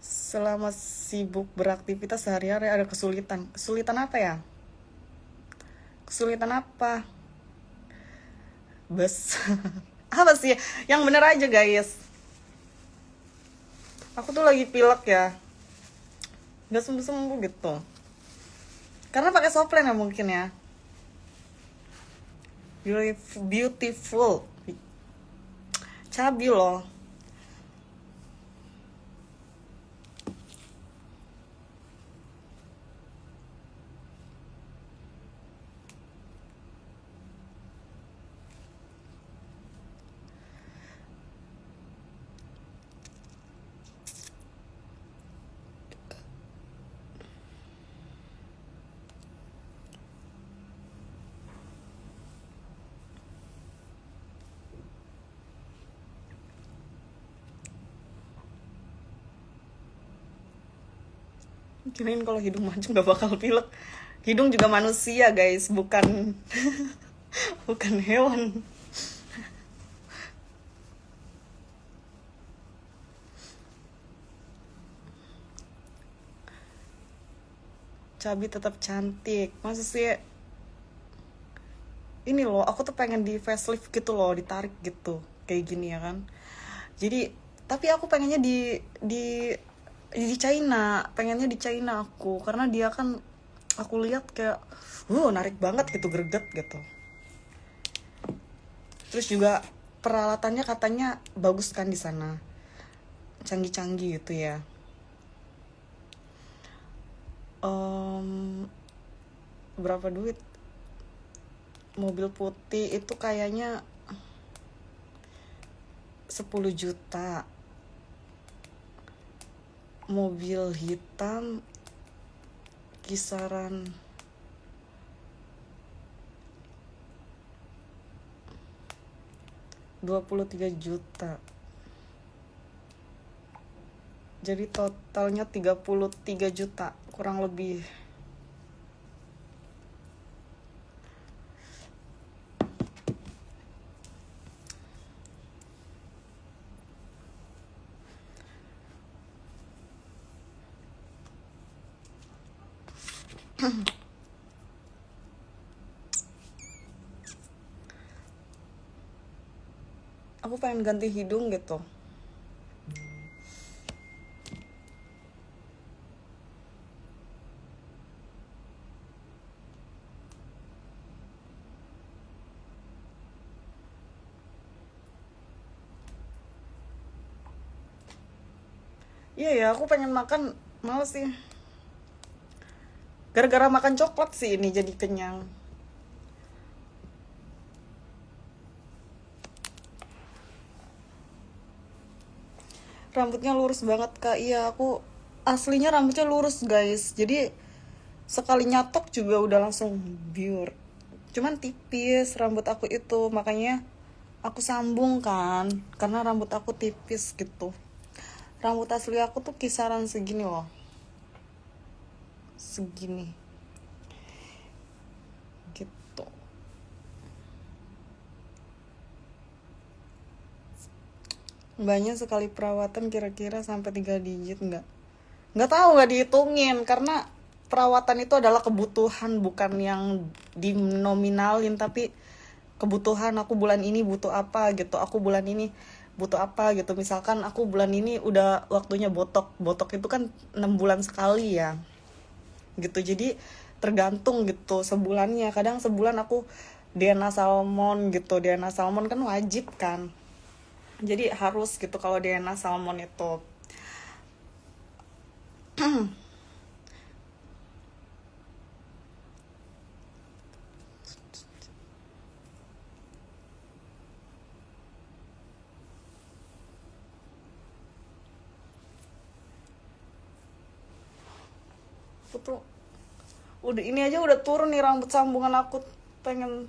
Selama sibuk beraktivitas sehari-hari ada kesulitan. Kesulitan apa ya? Kesulitan apa? Bes. Apa sih? Yang bener aja guys. Aku tuh lagi pilek ya. Gak sembuh-sembuh gitu. Karena pakai soplen ya mungkin ya. Beautiful. Cabi loh. Kirain kalau hidung maju nggak bakal pilek. Hidung juga manusia guys, bukan bukan hewan. Cabi tetap cantik. Masa sih? Ini loh, aku tuh pengen di facelift gitu loh, ditarik gitu, kayak gini ya kan. Jadi, tapi aku pengennya di China, pengennya di China aku, karena dia kan aku lihat kayak, narik banget gitu, greget gitu. Terus juga peralatannya katanya bagus kan di sana, canggih-canggih gitu ya. Berapa duit? Mobil putih itu kayaknya 10 juta. Mobil hitam kisaran 23 juta. Jadi totalnya 33 juta kurang lebih. Aku pengen ganti hidung gitu. Iya ya, aku pengen makan, males sih. Gara-gara makan coklat sih ini jadi kenyang. Rambutnya lurus banget kak. Iya, aku aslinya rambutnya lurus guys, jadi sekali nyatok juga udah langsung biur. Cuman tipis rambut aku itu, makanya aku sambung kan, karena rambut aku tipis gitu. Rambut asli aku tuh kisaran segini loh, segini gitu. Banyak sekali perawatan, kira-kira sampai 3 digit nggak tahu, nggak dihitungin, karena perawatan itu adalah kebutuhan, bukan yang dinominalin, tapi kebutuhan. Aku bulan ini butuh apa gitu, aku bulan ini butuh apa gitu. Misalkan aku bulan ini udah waktunya botok, botok itu kan 6 bulan sekali ya gitu. Jadi tergantung gitu sebulannya. Kadang sebulan aku DNA salmon gitu, DNA salmon kan wajib kan, jadi harus gitu kalau DNA salmon itu. Aku tuh udah ini aja udah turun nih rambut sambungan, aku pengen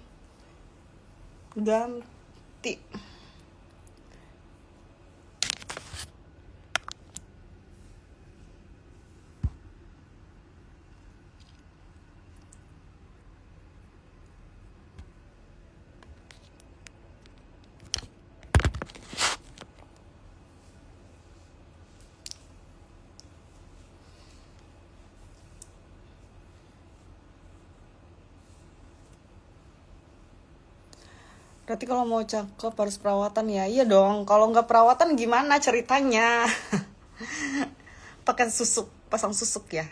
ganti. Berarti kalau mau cakep harus perawatan ya? Iya dong, kalau nggak perawatan gimana ceritanya? Pakai susuk, pasang susuk ya?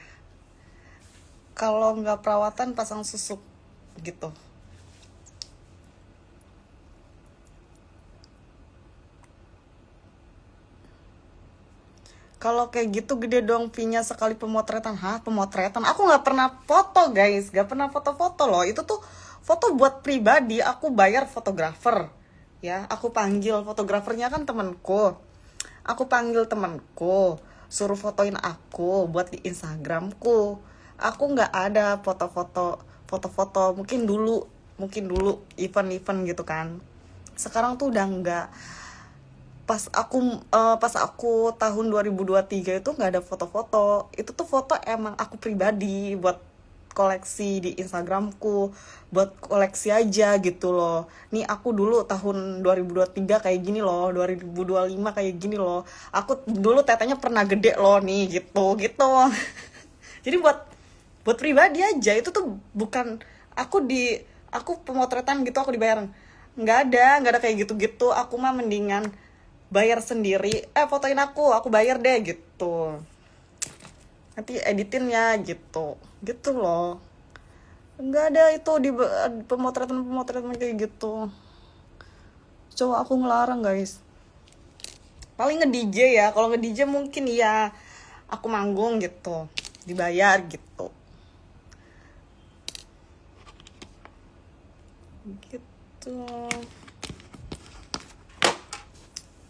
Kalau nggak perawatan pasang susuk gitu. Kalau kayak gitu gede dong fee-nya sekali pemotretan. Hah, pemotretan? Aku nggak pernah foto guys, nggak pernah foto-foto loh. Itu tuh foto buat pribadi. Aku bayar fotografer, ya. Aku panggil fotografernya kan temenku. Aku panggil temenku, suruh fotoin aku buat di Instagramku. Aku nggak ada foto-foto. Mungkin dulu event-event gitu kan. Sekarang tuh udah nggak. Pas aku tahun 2023 itu nggak ada foto-foto. Itu tuh foto emang aku pribadi buat koleksi di Instagramku, buat koleksi aja gitu loh. Nih aku dulu tahun 2023 kayak gini loh, 2025 kayak gini loh. Aku dulu tetenya pernah gede loh nih gitu gitu. Jadi buat pribadi aja. Itu tuh bukan aku di aku pemotretan gitu aku dibayar. Nggak ada kayak gitu-gitu. Aku mah mendingan bayar sendiri, fotoin aku bayar deh gitu, nanti editin ya gitu gitu loh. Nggak ada itu di pemotretan kayak gitu. Coba aku ngelarang guys. Paling nge DJ ya, kalau nge DJ mungkin ya aku manggung gitu dibayar gitu gitu.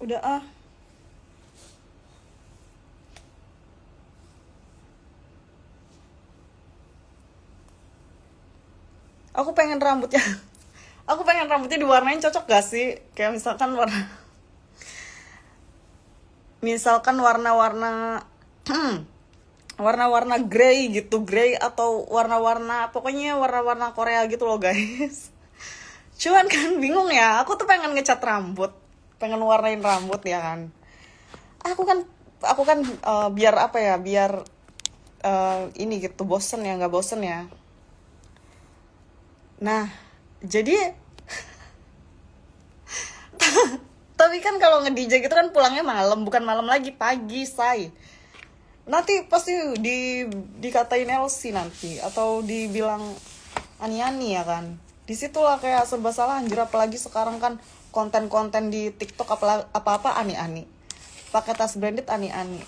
Udah ah. Aku pengen rambutnya aku pengen rambutnya diwarnain, cocok gak sih? Kayak misalkan warna-warna warna-warna grey gitu, grey atau warna-warna, pokoknya warna-warna Korea gitu loh guys. Cuman kan bingung ya, aku tuh pengen ngecat rambut, pengen warnain rambut ya kan. Aku kan biar apa ya, biar ini gitu, bosen ya, nggak bosen ya. Nah, jadi tapi kan kalau nge-DJ gitu kan pulangnya malam, bukan malam lagi, pagi, say. Nanti pasti dikatain LC nanti, atau dibilang ani-ani ya kan. Disitulah kayak serba salah anjir, apalagi sekarang kan konten-konten di TikTok apa-apa ani-ani. Pakai tas branded ani-ani.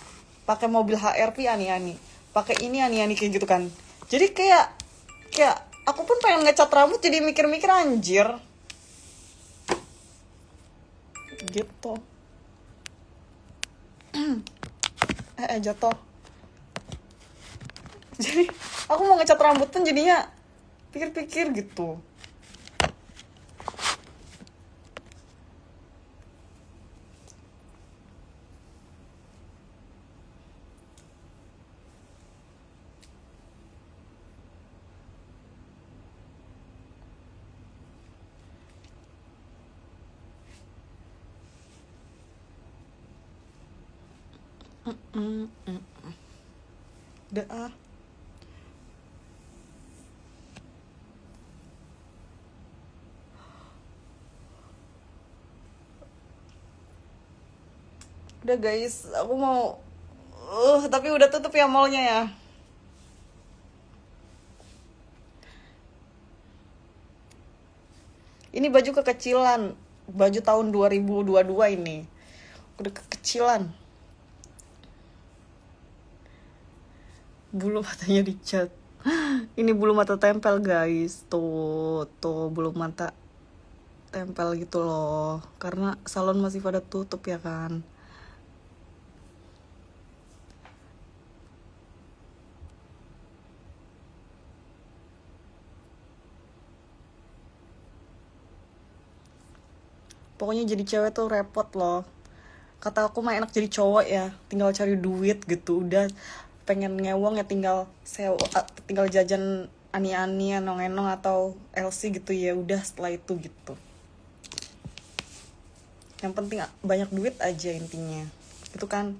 pakai mobil HRV ani-ani, pakai ini ani-ani kayak gitu kan. Jadi kayak aku pun pengen ngecat rambut, jadi mikir-mikir anjir gitu. Jatuh. Jadi aku mau ngecat rambut pun jadinya pikir-pikir gitu. Udah ah. Udah guys, aku mau tapi udah tutup ya mallnya ya. Ini baju kekecilan, baju tahun 2022 ini. Udah kekecilan. Bulu matanya dicat. Ini bulu mata tempel guys. Tuh bulu mata tempel gitu loh. Karena salon masih pada tutup ya kan. Pokoknya jadi cewek tuh repot loh. Kata aku mah enak jadi cowok ya, tinggal cari duit gitu. Udah pengen ngewong ya tinggal tinggal jajan ani-ani, enong-enong atau LC gitu ya. Udah setelah itu gitu. Yang penting banyak duit aja intinya. Itu kan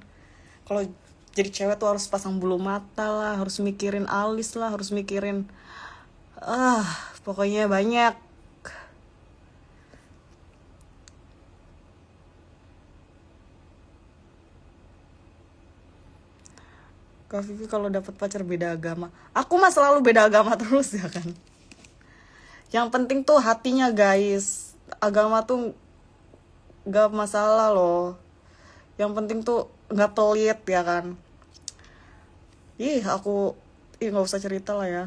kalau jadi cewek tuh harus pasang bulu mata lah, harus mikirin alis lah, harus mikirin pokoknya banyak. Kak Vivi kalau dapat pacar beda agama, aku mah selalu beda agama terus ya kan. Yang penting tuh hatinya guys, agama tuh gak masalah loh. Yang penting tuh gak pelit ya kan. Aku nggak usah cerita lah ya.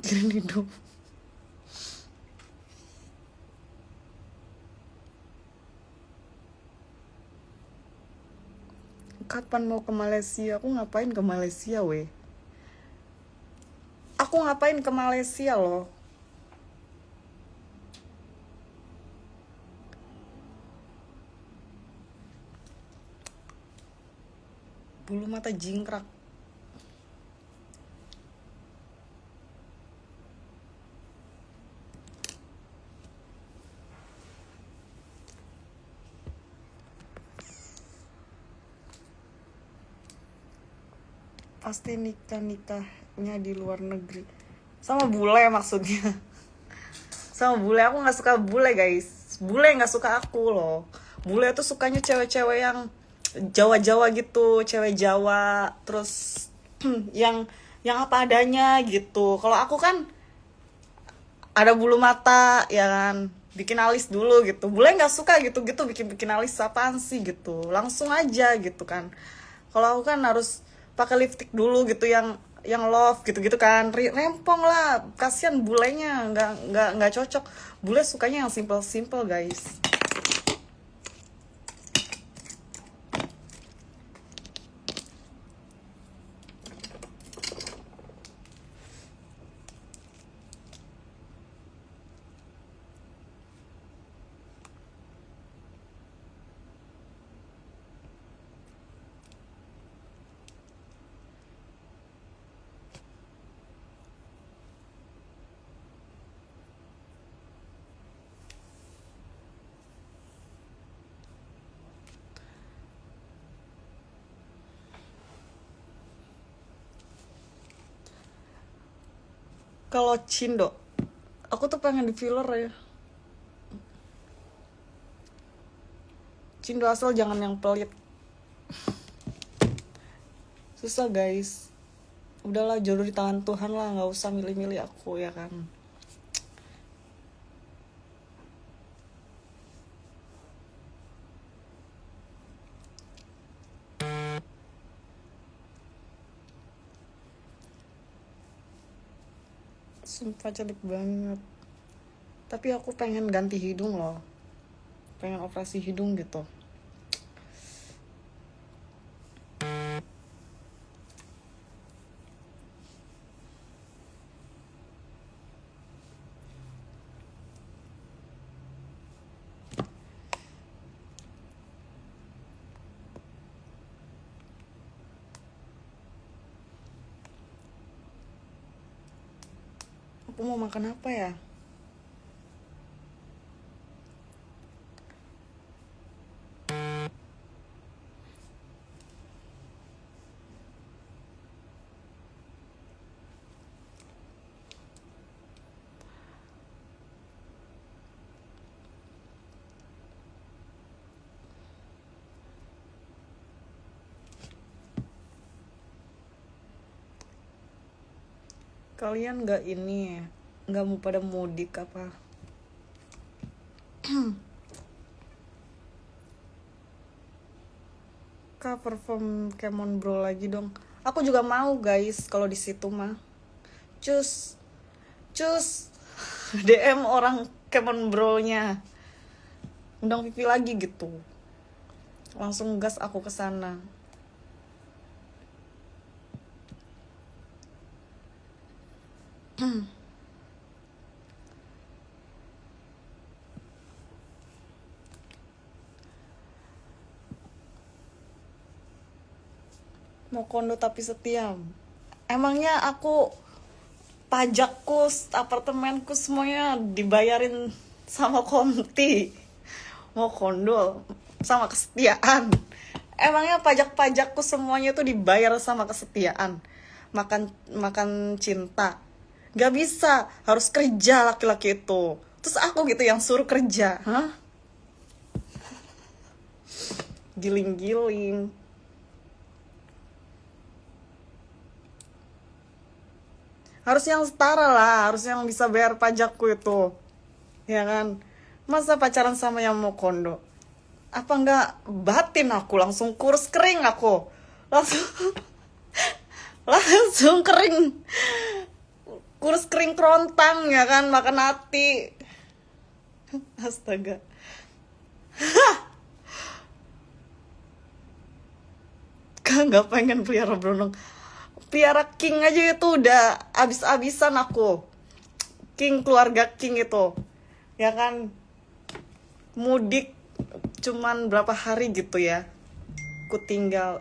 Kirim hidup. Kapan mau ke Malaysia? Aku ngapain ke Malaysia weh? Aku ngapain ke Malaysia loh? Bulu mata jingkrak. Pasti nikahnya di luar negeri. Sama bule maksudnya. Sama bule, aku nggak suka bule guys. Bule nggak suka aku loh. Bule tuh sukanya cewek-cewek yang Jawa-Jawa gitu, cewek Jawa, terus yang apa adanya gitu. Kalau aku kan ada bulu mata ya kan, bikin alis dulu gitu. Bule nggak suka gitu-gitu, bikin alis apaan sih gitu. Langsung aja gitu kan. Kalau aku kan harus pakai lipstick dulu gitu yang love gitu-gitu kan. Rempong lah, kasihan bulenya, nggak cocok. Bule sukanya yang simple guys. Kalau Cindo, aku tuh pengen di filler ya. Cindo asal jangan yang pelit. Susah guys. Udahlah, jodoh di tangan Tuhan lah, nggak usah milih-milih aku ya kan. Sumpah cantik banget. Tapi aku pengen ganti hidung loh. Pengen operasi hidung gitu. Aku mau makan apa ya? Kalian gak ini, gak mau pada mudik apa? Kak perform Kemon Bro lagi dong. Aku juga mau guys kalau di situ mah. Cus, cus, DM orang Kemon Bro-nya. Undang Vivi lagi gitu. Langsung gas aku ke sana. Mau kondo tapi setia. Emangnya aku pajakku, apartemenku semuanya dibayarin sama konti. Mau kondo sama kesetiaan. Emangnya pajak-pajakku semuanya tuh dibayar sama kesetiaan. Makan cinta. Gak bisa, harus kerja laki-laki itu. Terus aku gitu yang suruh kerja, hah? Giling-giling. Harus yang setara lah, harus yang bisa bayar pajakku itu. Ya kan? Masa pacaran sama yang mau kondo? Apa enggak batin aku, langsung kurus kering aku. Langsung langsung kering. Kurus kering kerontang ya kan, makan hati. Astaga. Kan nggak pengen pelihara berondong. Piara king aja itu udah abis-abisan aku. King, keluarga king itu. Ya kan, mudik cuman berapa hari gitu ya. Ku tinggal.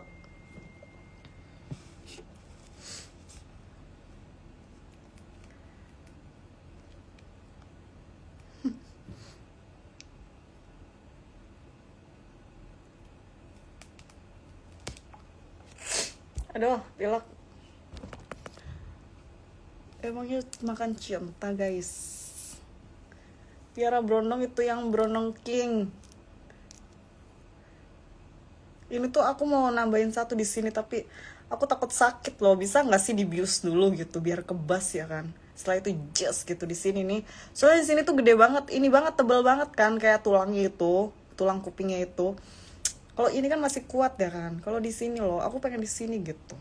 Aduh, pilek. Emangnya makan cinta guys. Piara berondong itu yang berondong king. Ini tuh aku mau nambahin satu di sini tapi aku takut sakit loh. Bisa nggak sih dibius dulu gitu biar kebas ya kan. Setelah itu just gitu di sini nih. Soalnya di sini tuh gede banget, ini banget, tebal banget kan kayak tulangnya itu, tulang kupingnya itu. Kalau ini kan masih kuat ya kan. Kalau di sini loh, aku pengen di sini gitu.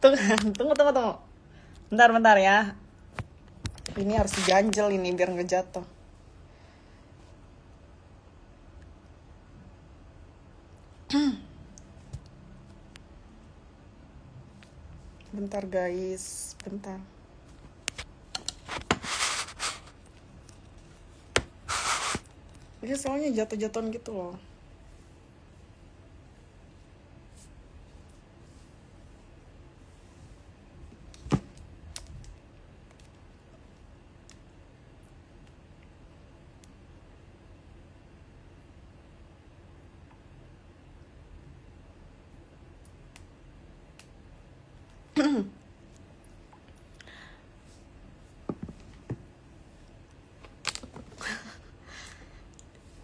Tunggu. Bentar ya. Ini harus diganjel ini biar nggak jatuh. Bentar guys, bentar. Ini soalnya jatuh-jatuhan gitu loh.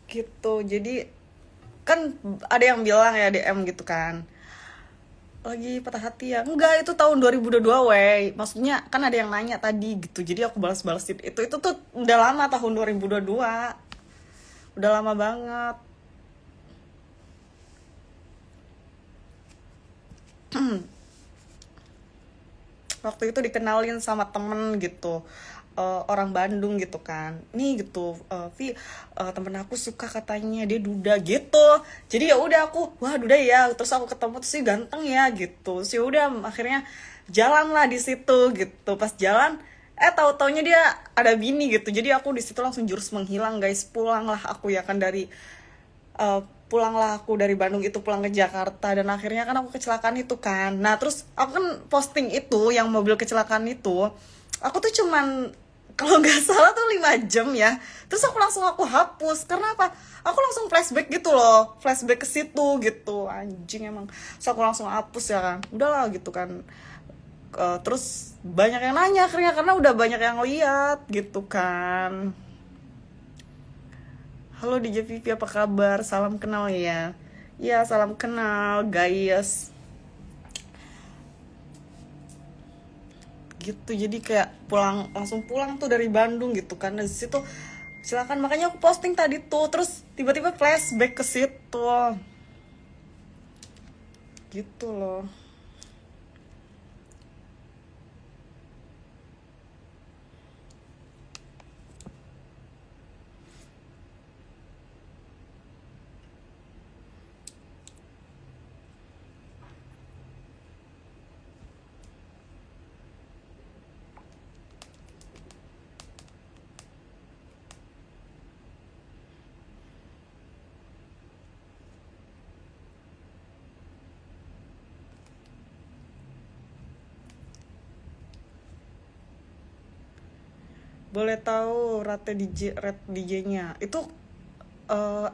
Gitu, jadi kan ada yang bilang ya DM gitu kan, lagi patah hati ya. Enggak, itu tahun 2022 wey. Maksudnya kan ada yang nanya tadi gitu, jadi aku balas-balasin itu tuh udah lama, tahun 2022. Udah lama banget. Waktu itu dikenalin sama temen gitu, orang Bandung gitu kan, nih gitu, Vi, temen aku suka katanya dia Duda gitu. Jadi ya udah aku, wah Duda ya, terus aku ketemu terus dia ganteng ya gitu, terus ya udah akhirnya jalan lah di situ gitu. Pas jalan, tahu taunya dia ada bini gitu, jadi aku di situ langsung jurus menghilang guys. Pulang lah aku ya kan dari, pulanglah aku dari Bandung itu pulang ke Jakarta, dan akhirnya kan aku kecelakaan itu kan. Nah terus aku kan posting itu yang mobil kecelakaan itu, aku tuh cuman kalau nggak salah tuh 5 jam ya. Terus aku hapus karena apa, aku langsung flashback gitu loh, flashback ke situ gitu, anjing emang. Terus aku langsung hapus ya kan, udahlah gitu kan. Terus banyak yang nanya akhirnya karena udah banyak yang lihat gitu kan. Halo DJ Vivi, apa kabar? Salam kenal ya. Ya, salam kenal, guys. Gitu, jadi kayak langsung pulang tuh dari Bandung gitu kan. Dari situ silakan, makanya aku posting tadi tuh, terus tiba-tiba flashback ke situ. Gitu loh. Boleh tahu rate DJ, rate DJ-nya? Itu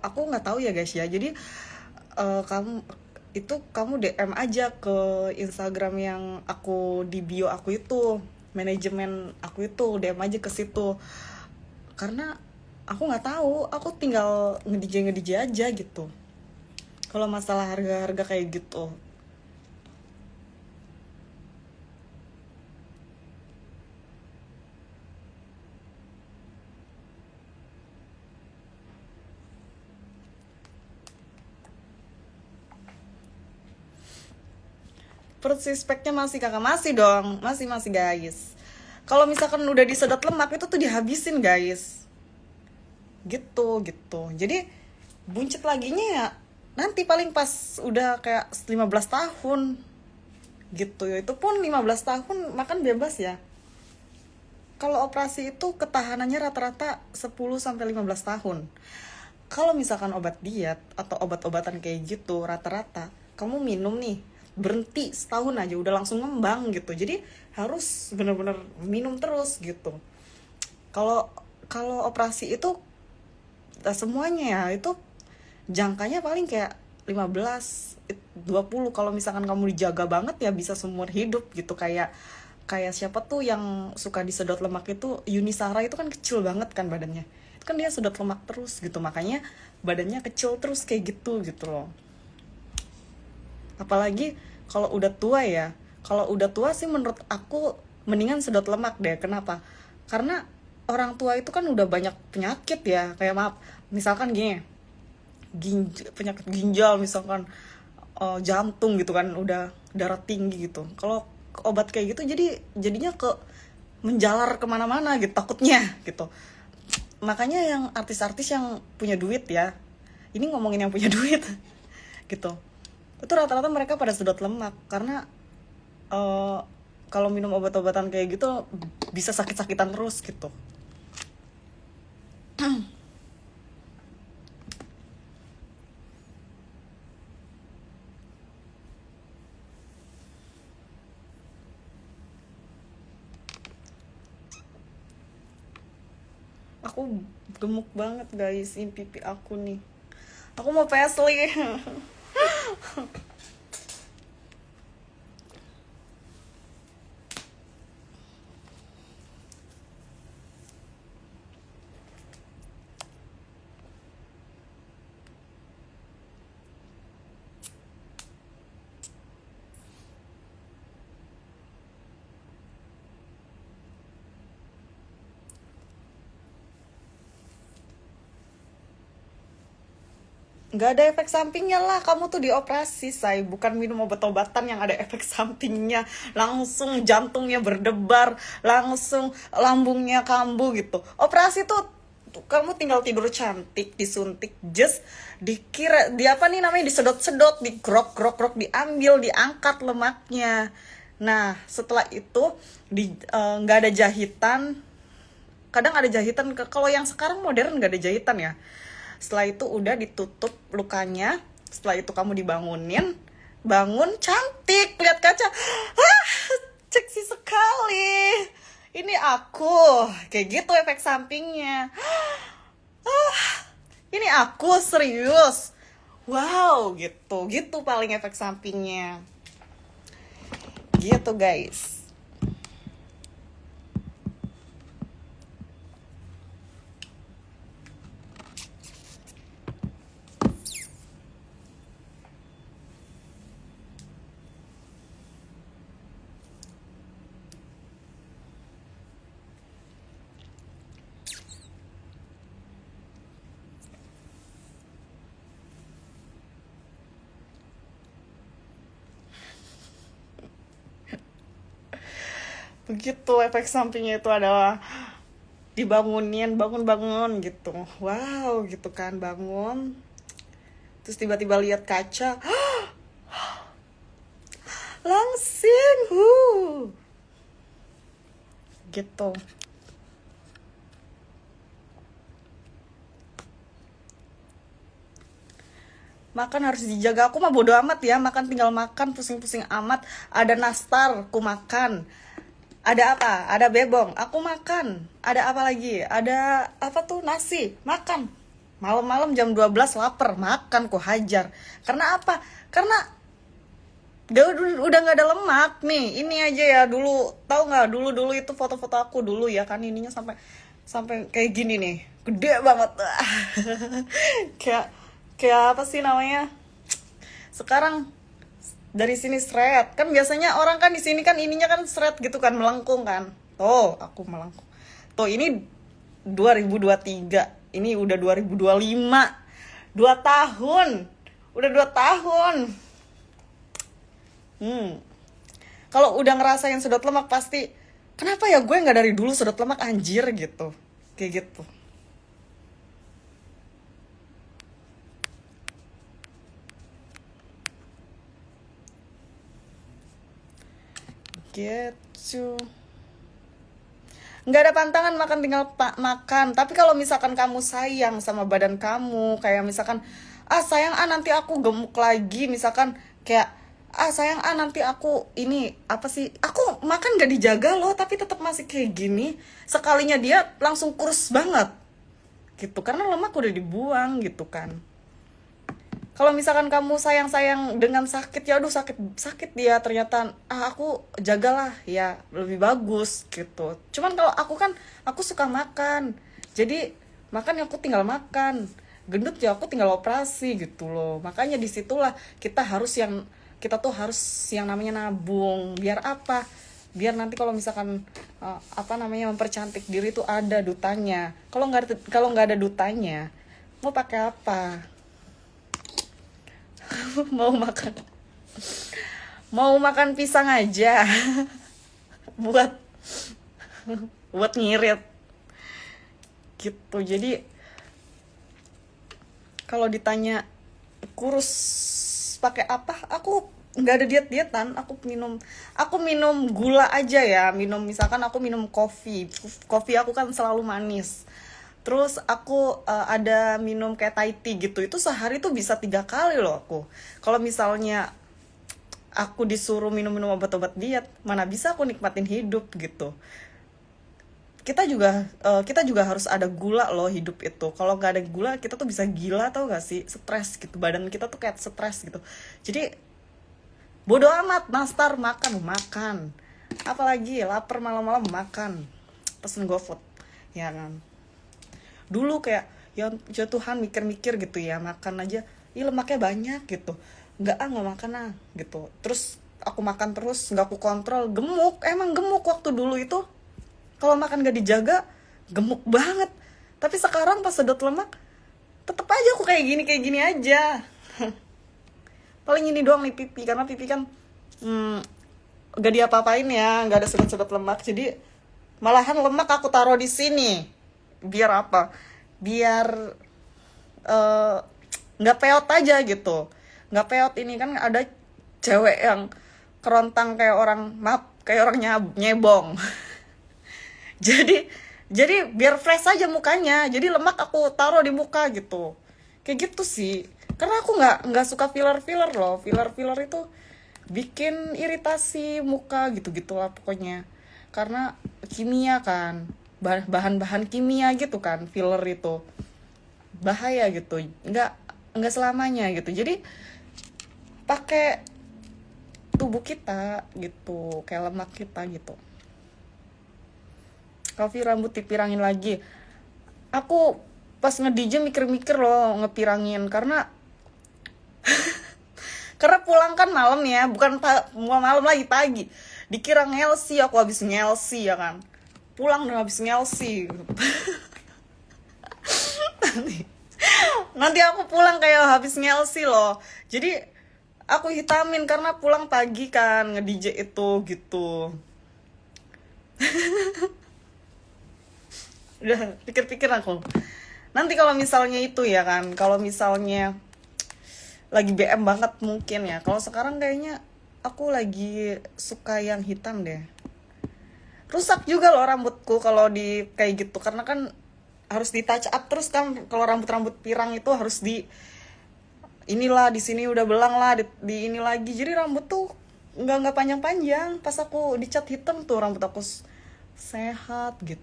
aku nggak tahu ya guys ya. Jadi kamu DM aja ke Instagram yang aku di bio aku itu, manajemen aku itu, DM aja ke situ. Karena aku nggak tahu, aku tinggal nge-DJ aja gitu. Kalau masalah harga-harga kayak gitu, persis speknya masih kakak, masih dong, masih guys. Kalau misalkan udah disedot lemak itu tuh dihabisin guys, gitu. Jadi buncit laginya ya nanti paling pas udah kayak 15 tahun gitu ya. Itu pun 15 tahun makan bebas ya. Kalau operasi itu ketahanannya rata-rata 10 sampai 15 tahun. Kalau misalkan obat diet atau obat-obatan kayak gitu, rata-rata kamu minum nih, berhenti setahun aja udah langsung ngembang gitu. Jadi harus bener-bener minum terus gitu. Kalau kalau operasi itu, semuanya ya itu jangkanya paling kayak 15 20. Kalau misalkan kamu dijaga banget ya bisa seumur hidup gitu. Kayak kayak siapa tuh yang suka disedot lemak itu, Yuni Sara, itu kan kecil banget kan badannya, itu kan dia sedot lemak terus gitu, makanya badannya kecil terus kayak gitu loh. Apalagi kalau udah tua ya, kalau udah tua sih menurut aku mendingan sedot lemak deh. Kenapa? Karena orang tua itu kan udah banyak penyakit ya, kayak maaf misalkan gini, penyakit ginjal misalkan, jantung gitu kan, udah darah tinggi gitu. Kalau obat kayak gitu jadinya menjalar kemana-mana gitu takutnya gitu. Makanya yang artis-artis yang punya duit ya, ini ngomongin yang punya duit gitu, itu rata-rata mereka pada sedot lemak karena, uh, kalau minum obat-obatan kayak gitu bisa sakit-sakitan terus gitu. Aku gemuk banget guys, ini pipi aku nih, aku mau Paisley. nggak ada efek sampingnya lah, kamu tuh dioperasi say, bukan minum obat-obatan yang ada efek sampingnya langsung jantungnya berdebar, langsung lambungnya kambuh gitu. Operasi tuh kamu tinggal tidur cantik, disuntik, just dikira di apa nih namanya, disedot-sedot, digrok-grok-grok, diambil, diangkat lemaknya. Nah setelah itu nggak ada jahitan, kadang ada jahitan, kalau yang sekarang modern nggak ada jahitan ya. Setelah itu udah ditutup lukanya, setelah itu kamu dibangunin, bangun cantik, lihat kaca, seksi sekali, ini aku, kayak gitu efek sampingnya. Ini aku serius, wow, gitu paling efek sampingnya, gitu guys. Begitu efek sampingnya itu adalah dibangunin, bangun gitu, wow gitu kan, bangun terus tiba-tiba lihat kaca, langsing, gitu. Makan harus dijaga, aku mah bodo amat ya, makan tinggal makan, pusing-pusing amat. Ada nastar, aku makan. Ada apa? Ada bebong, aku makan. Ada apa lagi? Ada apa tuh, nasi, makan. Malam-malam jam 12 lapar, makan, ku hajar. Karena apa? Karena udah nggak ada lemak nih. Ini aja ya, dulu tahu nggak, dulu itu foto-foto aku dulu ya kan, ininya sampai sampai kayak gini nih, gede banget. kayak kayak apa sih namanya, sekarang dari sini seret kan, biasanya orang kan di sini kan ininya kan seret gitu kan, melengkung kan. Tuh aku melengkung tuh, ini 2023, ini udah 2025, 2 tahun, udah 2 tahun. Kalau udah ngerasain sedot lemak pasti, kenapa ya gue nggak dari dulu sedot lemak anjir gitu, kayak gitu. Gitu. Nggak ada pantangan, makan tinggal makan. Tapi kalau misalkan kamu sayang sama badan kamu, kayak misalkan sayang nanti aku gemuk lagi, misalkan kayak sayang nanti aku ini apa sih, aku makan gak dijaga loh tapi tetap masih kayak gini, sekalinya dia langsung kurus banget gitu, karena lemak udah dibuang gitu kan. Kalau misalkan kamu sayang-sayang dengan sakit, ya aduh sakit dia, ternyata aku jagalah ya lebih bagus gitu. Cuman kalau aku kan, aku suka makan, jadi makan ya aku tinggal makan, gendut ya aku tinggal operasi gitu loh. Makanya disitulah kita tuh harus yang namanya nabung. Biar apa? Biar nanti kalau misalkan apa namanya, mempercantik diri tuh ada dutanya. Kalau nggak ada dutanya, mau pakai apa? mau makan mau makan pisang aja buat buat ngirit gitu. Jadi kalau ditanya kurus pakai apa, aku nggak ada diet-dietan, aku minum gula aja ya, misalkan aku minum kopi aku kan selalu manis. Terus aku ada minum kayak Thai tea gitu, itu sehari tuh bisa 3 kali loh aku. Kalau misalnya aku disuruh minum obat-obat diet, mana bisa aku nikmatin hidup gitu. Kita juga harus ada gula loh hidup itu. Kalau nggak ada gula kita tuh bisa gila, tau gak sih, stres gitu, badan kita tuh kayak stres gitu. Jadi bodo amat, nastar makan, apalagi lapar malam-malam makan, pesen GoFood ya kan. Dulu kayak ya Tuhan, mikir-mikir gitu ya, makan aja lemaknya banyak gitu, nggak makan gitu. Terus aku makan terus, nggak aku kontrol, gemuk, emang gemuk waktu dulu itu. Kalau makan gak dijaga gemuk banget. Tapi sekarang pas sedot lemak tetep aja aku kayak gini aja. Paling ini doang nih pipi, karena pipi kan gak diapa-apain ya, gak ada sedot-sedot lemak, jadi malahan lemak aku taruh di sini. Biar apa? Biar nggak peot aja gitu. Nggak peot, ini kan ada cewek yang kerontang kayak orang, maaf, kayak orang nyebong. jadi biar fresh aja mukanya, jadi lemak aku taruh di muka gitu, kayak gitu sih. Karena aku nggak suka filler loh. Filler itu bikin iritasi muka gitu gitulah pokoknya, karena kimia kan, bahan-bahan kimia gitu kan, filler itu bahaya gitu, nggak selamanya gitu. Jadi pakai tubuh kita gitu, kayak lemak kita gitu. Kavi rambut dipirangin lagi. Aku pas nge-DJ mikir-mikir loh ngepirangin, karena pulang kan malam ya, bukan malam lagi, pagi. Dikira ngelsi, aku habis ngelsi ya kan. Pulang dan habis ngelsi. Nanti aku pulang kayak habis ngelsi loh. Jadi aku hitamin karena pulang pagi kan nge-DJ itu gitu. Udah pikir-pikir aku. Nanti kalau misalnya itu ya kan, kalau misalnya lagi BM banget mungkin ya. Kalau sekarang kayaknya aku lagi suka yang hitam deh. Rusak juga loh rambutku kalau di kayak gitu, karena kan harus di touch up terus kan. Kalau rambut pirang itu harus di inilah, di sini udah belang lah, di ini lagi. Jadi rambut tuh nggak panjang-panjang. Pas aku dicat hitam tuh rambut aku sehat gitu.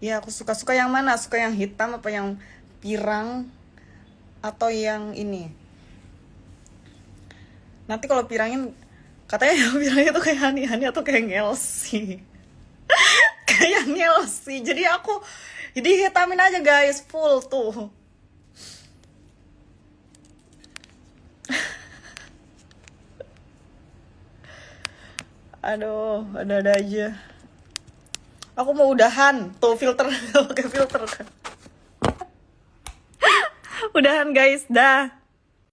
Ya aku suka yang mana? Suka yang hitam apa yang pirang atau yang ini? Nanti kalau pirangin, katanya yang pirang itu kayak Hani atau kayak Ngelsi. Kayak Ngelsi. Jadi aku hitamin aja guys, full tuh. Aduh, ada aja. Aku mau udahan, tuh filter, pakai filter kan. Udahan guys, dah.